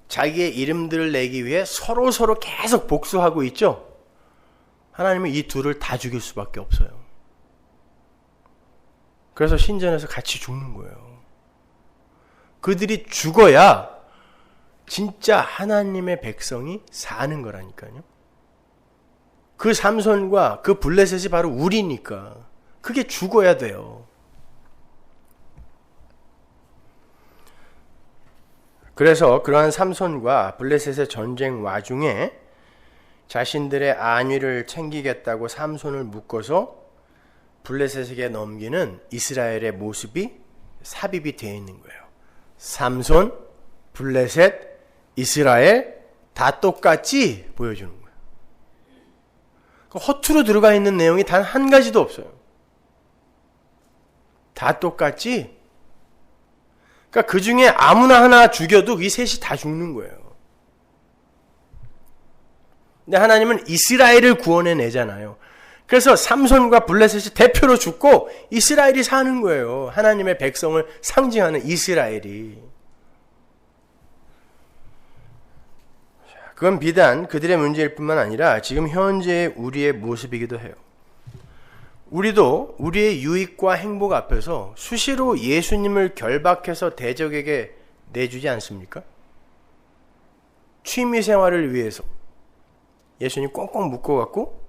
자기의 이름들을 내기 위해 서로 계속 복수하고 있죠. 하나님은 이 둘을 다 죽일 수밖에 없어요. 그래서 신전에서 같이 죽는 거예요. 그들이 죽어야 진짜 하나님의 백성이 사는 거라니까요. 그 삼손과 그 블레셋이 바로 우리니까 그게 죽어야 돼요. 그래서 그러한 삼손과 블레셋의 전쟁 와중에 자신들의 안위를 챙기겠다고 삼손을 묶어서 블레셋에게 넘기는 이스라엘의 모습이 삽입이 되어 있는 거예요. 삼손, 블레셋, 이스라엘 다 똑같이 보여주는 거예요. 허투루 들어가 있는 내용이 단 한 가지도 없어요. 다 똑같이 그러니까 그 중에 아무나 하나 죽여도 이 셋이 다 죽는 거예요. 근데 하나님은 이스라엘을 구원해내잖아요. 그래서 삼손과 블레셋이 대표로 죽고 이스라엘이 사는 거예요. 하나님의 백성을 상징하는 이스라엘이. 그건 비단 그들의 문제일 뿐만 아니라 지금 현재의 우리의 모습이기도 해요. 우리도 우리의 유익과 행복 앞에서 수시로 예수님을 결박해서 대적에게 내주지 않습니까? 취미 생활을 위해서 예수님 꽁꽁 묶어갖고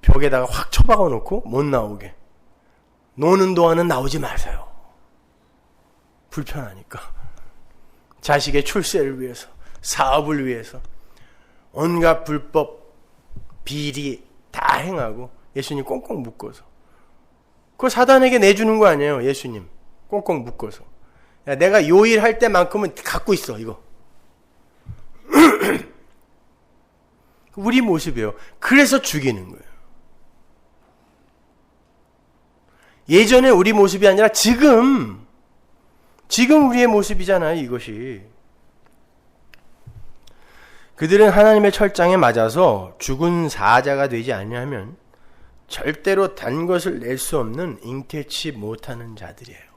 벽에다가 확 처박아 놓고 못 나오게. 노는 동안은 나오지 마세요. 불편하니까. 자식의 출세를 위해서, 사업을 위해서 온갖 불법, 비리 다 행하고 예수님 꽁꽁 묶어서. 그거 사단에게 내주는 거 아니에요. 예수님 꽁꽁 묶어서. 야, 내가 요일 할 때만큼은 갖고 있어 이거. 우리 모습이에요. 그래서 죽이는 거예요. 예전에 우리 모습이 아니라 지금 우리의 모습이잖아요. 이것이. 그들은 하나님의 철장에 맞아서 죽은 사자가 되지 아니하면 절대로 단 것을 낼 수 없는 잉태치 못하는 자들이에요.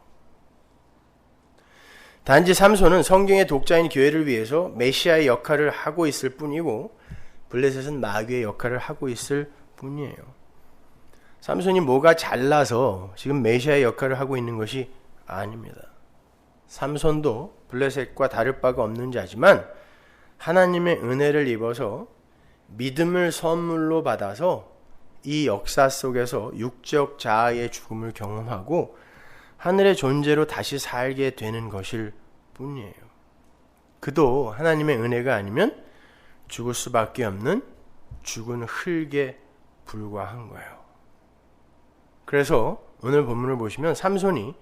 단지 삼손은 성경의 독자인 교회를 위해서 메시아의 역할을 하고 있을 뿐이고 블레셋은 마귀의 역할을 하고 있을 뿐이에요. 삼손이 뭐가 잘나서 지금 메시아의 역할을 하고 있는 것이 아닙니다. 삼손도 블레셋과 다를 바가 없는 자지만 하나님의 은혜를 입어서 믿음을 선물로 받아서 이 역사 속에서 육적 자아의 죽음을 경험하고 하늘의 존재로 다시 살게 되는 것일 뿐이에요. 그도 하나님의 은혜가 아니면 죽을 수밖에 없는 죽은 흙에 불과한 거예요. 그래서 오늘 본문을 보시면 삼손이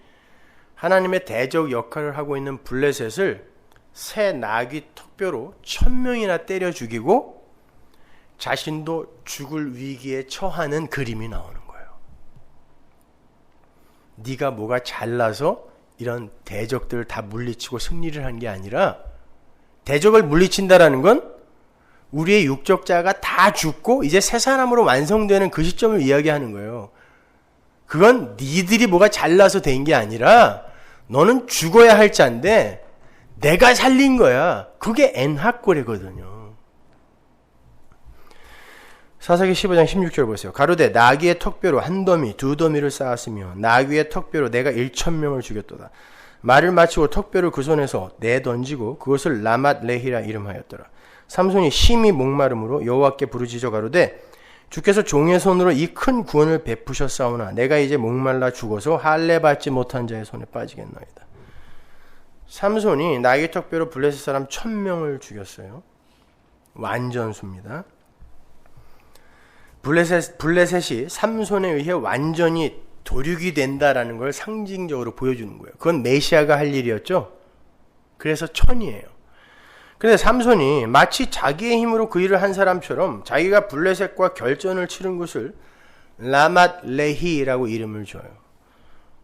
하나님의 대적 역할을 하고 있는 블레셋을 새 나귀 턱뼈로 1000명이나 때려 죽이고 자신도 죽을 위기에 처하는 그림이 나오는 거예요. 네가 뭐가 잘나서 이런 대적들을 다 물리치고 승리를 한 게 아니라 대적을 물리친다라는 건 우리의 육적자가 다 죽고 이제 새 사람으로 완성되는 그 시점을 이야기하는 거예요. 그건 니들이 뭐가 잘나서 된 게 아니라 너는 죽어야 할 자인데 내가 살린 거야. 그게 엔학고래거든요. 사사기 15장 16절 보세요. 가로되 나귀의 턱뼈로 한 더미 두 더미를 쌓았으며 나귀의 턱뼈로 내가 1000명을 죽였도다. 말을 마치고 턱뼈를 그 손에서 내던지고 그것을 라맛 레히라 이름하였더라. 삼손이 심히 목마름으로 여호와께 부르짖어 가로되 주께서 종의 손으로 이 큰 구원을 베푸셨사오나 내가 이제 목말라 죽어서 할례 받지 못한 자의 손에 빠지겠나이다. 삼손이 나귀 턱뼈로 블레셋 사람 1000명을 죽였어요. 완전수입니다. 블레셋이 삼손에 의해 완전히 도륙이 된다라는 걸 상징적으로 보여주는 거예요. 그건 메시아가 할 일이었죠. 그래서 1000이에요. 그런데 삼손이 마치 자기의 힘으로 그 일을 한 사람처럼 자기가 블레셋과 결전을 치른 곳을 라맛 레히라고 이름을 줘요.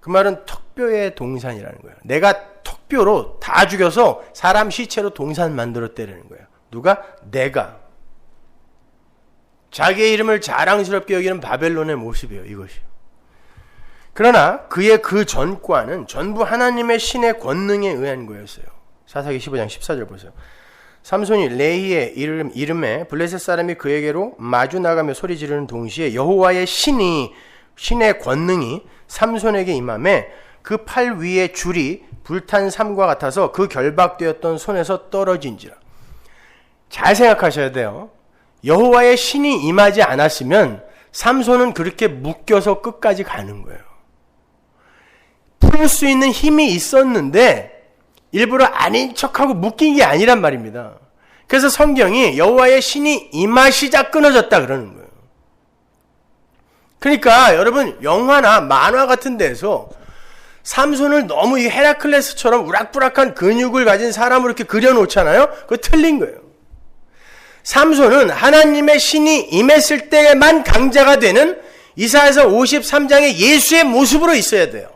그 말은 턱뼈의 동산이라는 거예요. 내가 턱뼈로 다 죽여서 사람 시체로 동산 만들었다는 거예요. 누가? 내가. 자기의 이름을 자랑스럽게 여기는 바벨론의 모습이에요. 이것이. 그러나 그의 그 전과는 전부 하나님의 신의 권능에 의한 거였어요. 사사기 15장 14절 보세요. 삼손이 레히의 이름에 블레셋 사람이 그에게로 마주 나가며 소리 지르는 동시에 여호와의 신의 권능이 삼손에게 임하매 그 팔 위에 줄이 불탄 삼과 같아서 그 결박되었던 손에서 떨어진지라. 잘 생각하셔야 돼요. 여호와의 신이 임하지 않았으면 삼손은 그렇게 묶여서 끝까지 가는 거예요. 풀 수 있는 힘이 있었는데 일부러 아닌 척하고 묶인 게 아니란 말입니다. 그래서 성경이 여호와의 신이 임하시자 끊어졌다 그러는 거예요. 그러니까 여러분 영화나 만화 같은 데서 삼손을 너무 이 헤라클레스처럼 우락부락한 근육을 가진 사람으로 이렇게 그려놓잖아요. 그거 틀린 거예요. 삼손은 하나님의 신이 임했을 때만 강자가 되는 이사야서 53장의 예수의 모습으로 있어야 돼요.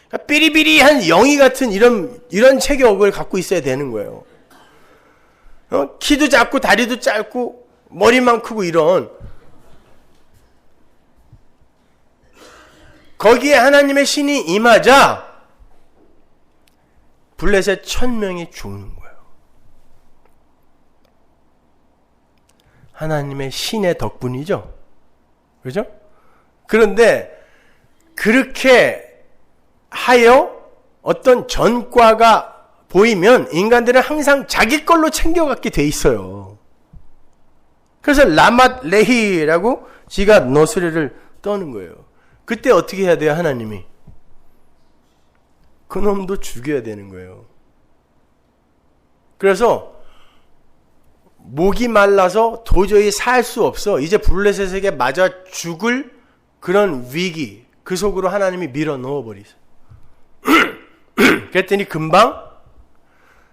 그러니까 삐리삐리한 영이 같은 이런 체격을 갖고 있어야 되는 거예요. 키도 작고 다리도 짧고 머리만 크고 이런. 거기에 하나님의 신이 임하자 블레셋 1000명이 죽는 거예요. 하나님의 신의 덕분이죠. 그죠? 그런데 그렇게 하여 어떤 전과가 보이면 인간들은 항상 자기 걸로 챙겨갖게 돼 있어요. 그래서 라맛 레히라고 지가 너스레를 떠는 거예요. 그때 어떻게 해야 돼요? 하나님이 그놈도 죽여야 되는 거예요. 그래서 목이 말라서 도저히 살 수 없어. 이제 블레셋에게 맞아 죽을 그런 위기, 그 속으로 하나님이 밀어 넣어버리세요. 그랬더니 금방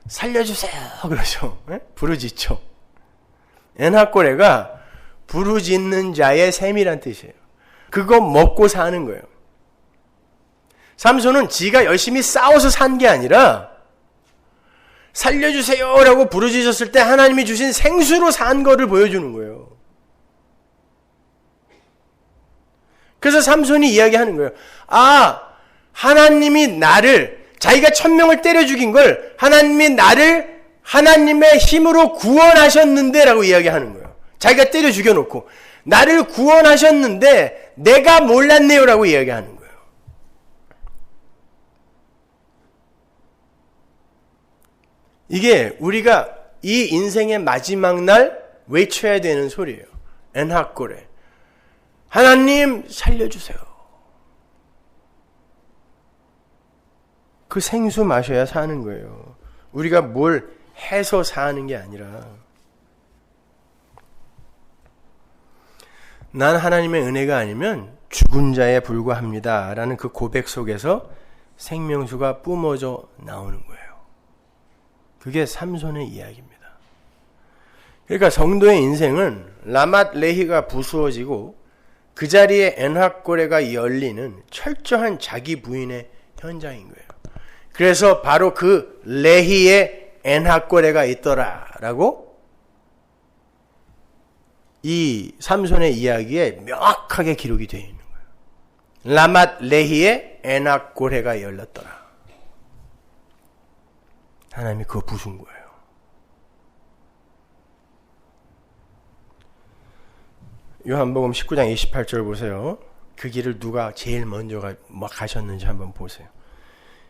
살려주세요 그러죠. 부르짖죠. 엔하꼬레가 부르짖는 자의 셈이란 뜻이에요. 그거 먹고 사는 거예요. 삼손은 지가 열심히 싸워서 산 게 아니라 살려주세요라고 부르짖었을 때 하나님이 주신 생수로 산 거를 보여주는 거예요. 그래서 삼손이 이야기하는 거예요. 하나님이 나를, 자기가 1000명을 때려 죽인 걸 하나님이 나를 하나님의 힘으로 구원하셨는데 라고 이야기하는 거예요. 자기가 때려 죽여놓고 나를 구원하셨는데 내가 몰랐네요 라고 이야기하는 거예요. 이게 우리가 이 인생의 마지막 날 외쳐야 되는 소리예요. 엔하꼬레, 하나님 살려주세요. 그 생수 마셔야 사는 거예요. 우리가 뭘 해서 사는 게 아니라. 난 하나님의 은혜가 아니면 죽은 자에 불과합니다 라는 그 고백 속에서 생명수가 뿜어져 나오는 거예요. 그게 삼손의 이야기입니다. 그러니까 성도의 인생은 라맛 레히가 부수어지고 그 자리에 엔하꼬레가 열리는 철저한 자기 부인의 현장인 거예요. 그래서 바로 그 레히에 엔하꼬레가 있더라라고 이 삼손의 이야기에 명확하게 기록이 되어 있는 거예요. 라맛 레히에 엔하꼬레가 열렸더라. 하나님이 그거 부순 거예요. 요한복음 19장 28절 보세요. 그 길을 누가 제일 먼저 가셨는지 한번 보세요.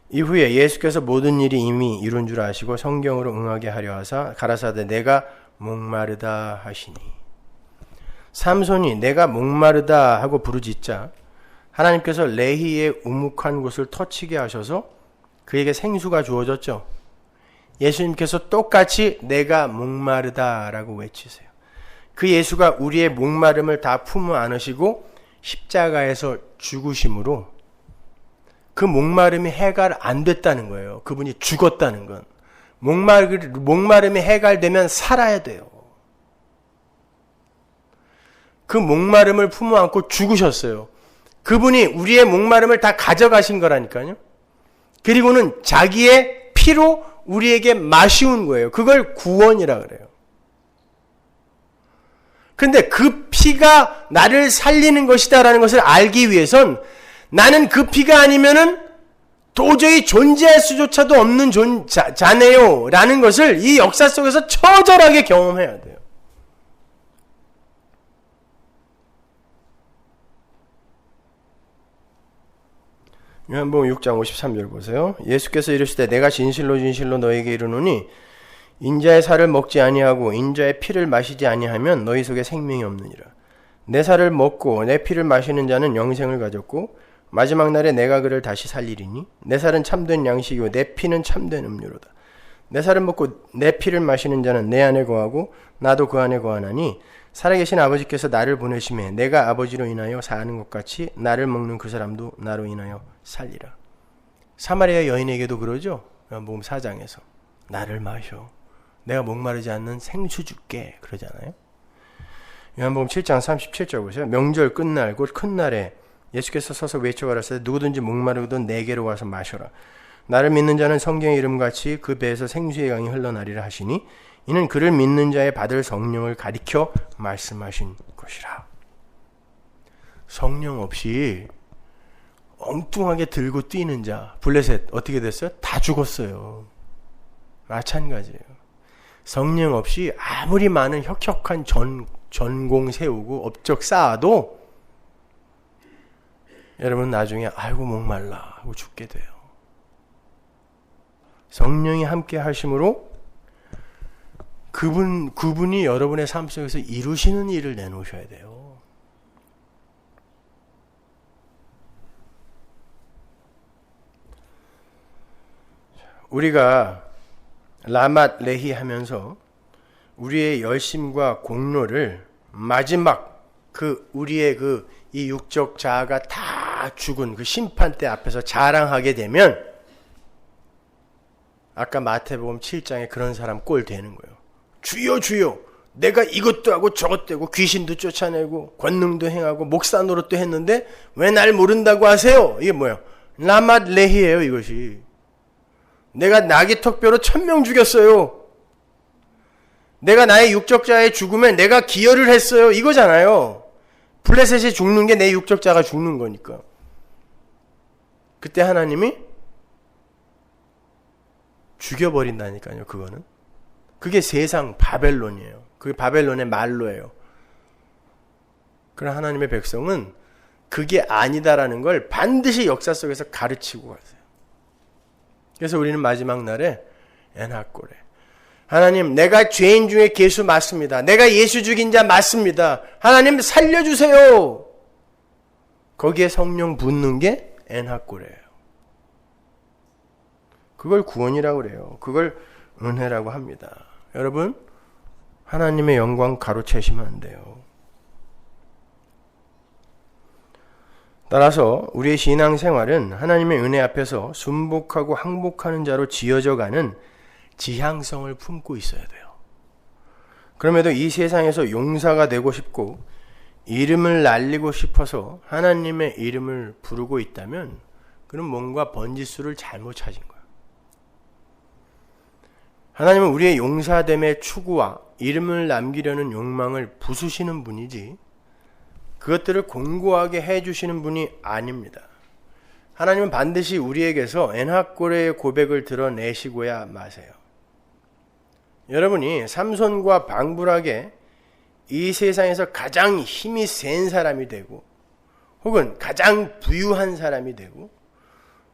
이후에 예수께서 모든 일이 이미 이룬 줄 아시고 성경으로 응하게 하려 하사 가라사대 내가 목마르다 하시니. 삼손이 내가 목마르다 하고 부르짖자 하나님께서 레히의 우묵한 곳을 터치게 하셔서 그에게 생수가 주어졌죠. 예수님께서 똑같이 내가 목마르다 라고 외치세요. 그 예수가 우리의 목마름을 다 품어 안으시고 십자가에서 죽으심으로 그 목마름이 해결 안 됐다는 거예요. 그분이 죽었다는 건. 목마름이 해결되면 살아야 돼요. 그 목마름을 품어 안고 죽으셨어요. 그분이 우리의 목마름을 다 가져가신 거라니까요. 그리고는 자기의 피로 우리에게 마시운 거예요. 그걸 구원이라 그래요. 근데 그 피가 나를 살리는 것이다라는 것을 알기 위해선 나는 그 피가 아니면은 도저히 존재할 수조차도 없는 자네요 라는 것을 이 역사 속에서 처절하게 경험해야 돼요. 요한복음 6장 53절 보세요. 예수께서 이르시되 내가 진실로 진실로 너에게 이르노니 인자의 살을 먹지 아니하고 인자의 피를 마시지 아니하면 너희 속에 생명이 없느니라. 내 살을 먹고 내 피를 마시는 자는 영생을 가졌고 마지막 날에 내가 그를 다시 살리리니 내 살은 참된 양식이요 내 피는 참된 음료로다. 내 살을 먹고 내 피를 마시는 자는 내 안에 거하고 나도 그 안에 거하나니 살아계신 아버지께서 나를 보내심에 내가 아버지로 인하여 사는 것 같이 나를 먹는 그 사람도 나로 인하여 살리라. 사마리아 여인에게도 그러죠. 요한복음 4장에서 나를 마셔. 내가 목마르지 않는 생수 줄게 그러잖아요. 요한복음 7장 37절 보세요. 명절 끝날 곧 큰 날에 예수께서 서서 외쳐 가라사대 누구든지 목마르거든 내게로 와서 마셔라. 나를 믿는 자는 성경의 이름같이 그 배에서 생수의 강이 흘러나리라 하시니 이는 그를 믿는 자의 받을 성령을 가리켜 말씀하신 것이라. 성령 없이 엉뚱하게 들고 뛰는 자, 블레셋 어떻게 됐어요? 다 죽었어요. 마찬가지예요. 성령 없이 아무리 많은 혁혁한 전공 세우고 업적 쌓아도 여러분 나중에 아이고 목말라 하고 죽게 돼요. 성령이 함께 하심으로 그분이 여러분의 삶 속에서 이루시는 일을 내놓으셔야 돼요. 우리가 라맛 레히 하면서 우리의 열심과 공로를 마지막 우리의 이 육적 자아가 다 죽은 그 심판대 앞에서 자랑하게 되면 아까 마태복음 7장에 그런 사람 꼴 되는 거예요. 주여 주여 내가 이것도 하고 저것도 하고 귀신도 쫓아내고 권능도 행하고 목사 노릇도 했는데 왜 날 모른다고 하세요? 이게 뭐예요? 라맛 레히예요. 이것이. 내가 나귀 턱뼈로 1000명 죽였어요. 내가 나의 육적자의 죽음에 내가 기여를 했어요. 이거잖아요. 블레셋이 죽는 게 내 육적자가 죽는 거니까. 그때 하나님이 죽여버린다니까요. 그거는. 그게 세상 바벨론이에요. 그게 바벨론의 말로예요. 그런 하나님의 백성은 그게 아니다라는 걸 반드시 역사 속에서 가르치고 가세요. 그래서 우리는 마지막 날에 엔하골에 하나님 내가 죄인 중에 괴수 맞습니다. 내가 예수 죽인 자 맞습니다. 하나님 살려주세요. 거기에 성령 붓는 게 엔하골이에요. 그걸 구원이라고 그래요. 그걸 은혜라고 합니다. 여러분 하나님의 영광 가로채시면 안 돼요. 따라서 우리의 신앙생활은 하나님의 은혜 앞에서 순복하고 항복하는 자로 지어져가는 지향성을 품고 있어야 돼요. 그럼에도 이 세상에서 용사가 되고 싶고 이름을 날리고 싶어서 하나님의 이름을 부르고 있다면 그는 뭔가 번지수를 잘못 찾은 거예요. 하나님은 우리의 용사됨의 추구와 이름을 남기려는 욕망을 부수시는 분이지 그것들을 공고하게 해주시는 분이 아닙니다. 하나님은 반드시 우리에게서 엔하골의 고백을 드러내시고야 마세요. 여러분이 삼손과 방불하게 이 세상에서 가장 힘이 센 사람이 되고 혹은 가장 부유한 사람이 되고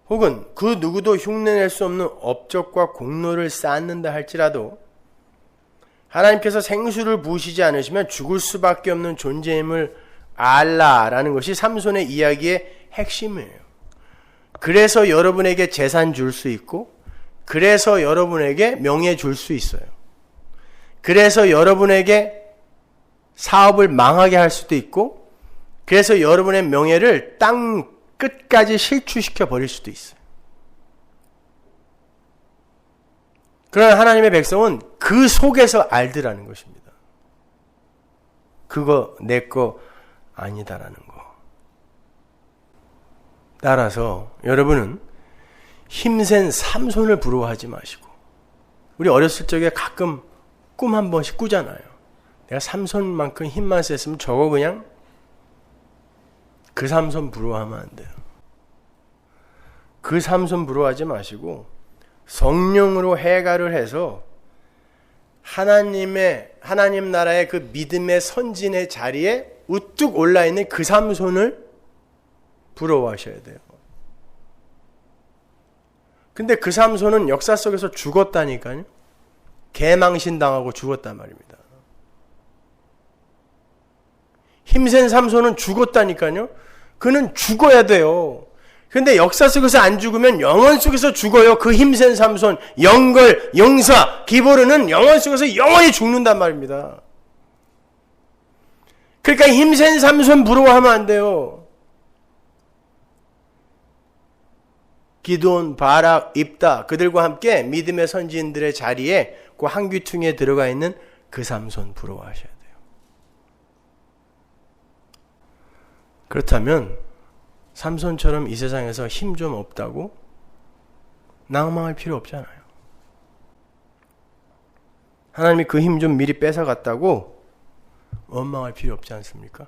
혹은 그 누구도 흉내낼 수 없는 업적과 공로를 쌓는다 할지라도 하나님께서 생수를 부으시지 않으시면 죽을 수밖에 없는 존재임을 알라라는 것이 삼손의 이야기의 핵심이에요. 그래서 여러분에게 재산 줄 수 있고 그래서 여러분에게 명예 줄 수 있어요. 그래서 여러분에게 사업을 망하게 할 수도 있고 그래서 여러분의 명예를 땅 끝까지 실추시켜 버릴 수도 있어요. 그러나 하나님의 백성은 그 속에서 알더라는 것입니다. 그거 내 거 아니다라는 거. 따라서 여러분은 힘센 삼손을 부러워하지 마시고 우리 어렸을 적에 가끔 꿈 한 번씩 꾸잖아요. 내가 삼손만큼 힘만 셌으면 저거 그냥 그 삼손 부러워하면 안 돼요. 그 삼손 부러워하지 마시고 성령으로 해가를 해서 하나님 나라의 그 믿음의 선진의 자리에 우뚝 올라있는 그 삼손을 부러워하셔야 돼요. 근데 그 삼손은 역사 속에서 죽었다니까요. 개망신당하고 죽었단 말입니다. 힘센 삼손은 죽었다니까요. 그는 죽어야 돼요. 근데 역사 속에서 안 죽으면 영원 속에서 죽어요. 그 힘센 삼손, 영걸, 용사, 기브르는 영원 속에서 영원히 죽는단 말입니다. 그러니까 힘센 삼손 부러워하면 안 돼요. 기드온, 바락, 입다 그들과 함께 믿음의 선지인들의 자리에 그 한귀퉁에 들어가 있는 그 삼손 부러워하셔야 돼요. 그렇다면 삼손처럼 이 세상에서 힘 좀 없다고 낭망할 필요 없잖아요. 하나님이 그 힘 좀 미리 뺏어갔다고 원망할 필요 없지 않습니까?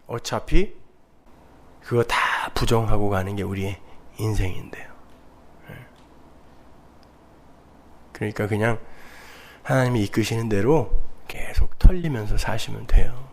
어차피 그거 다 부정하고 가는 게 우리의 인생인데요. 그러니까 그냥 하나님이 이끄시는 대로 계속 털리면서 사시면 돼요.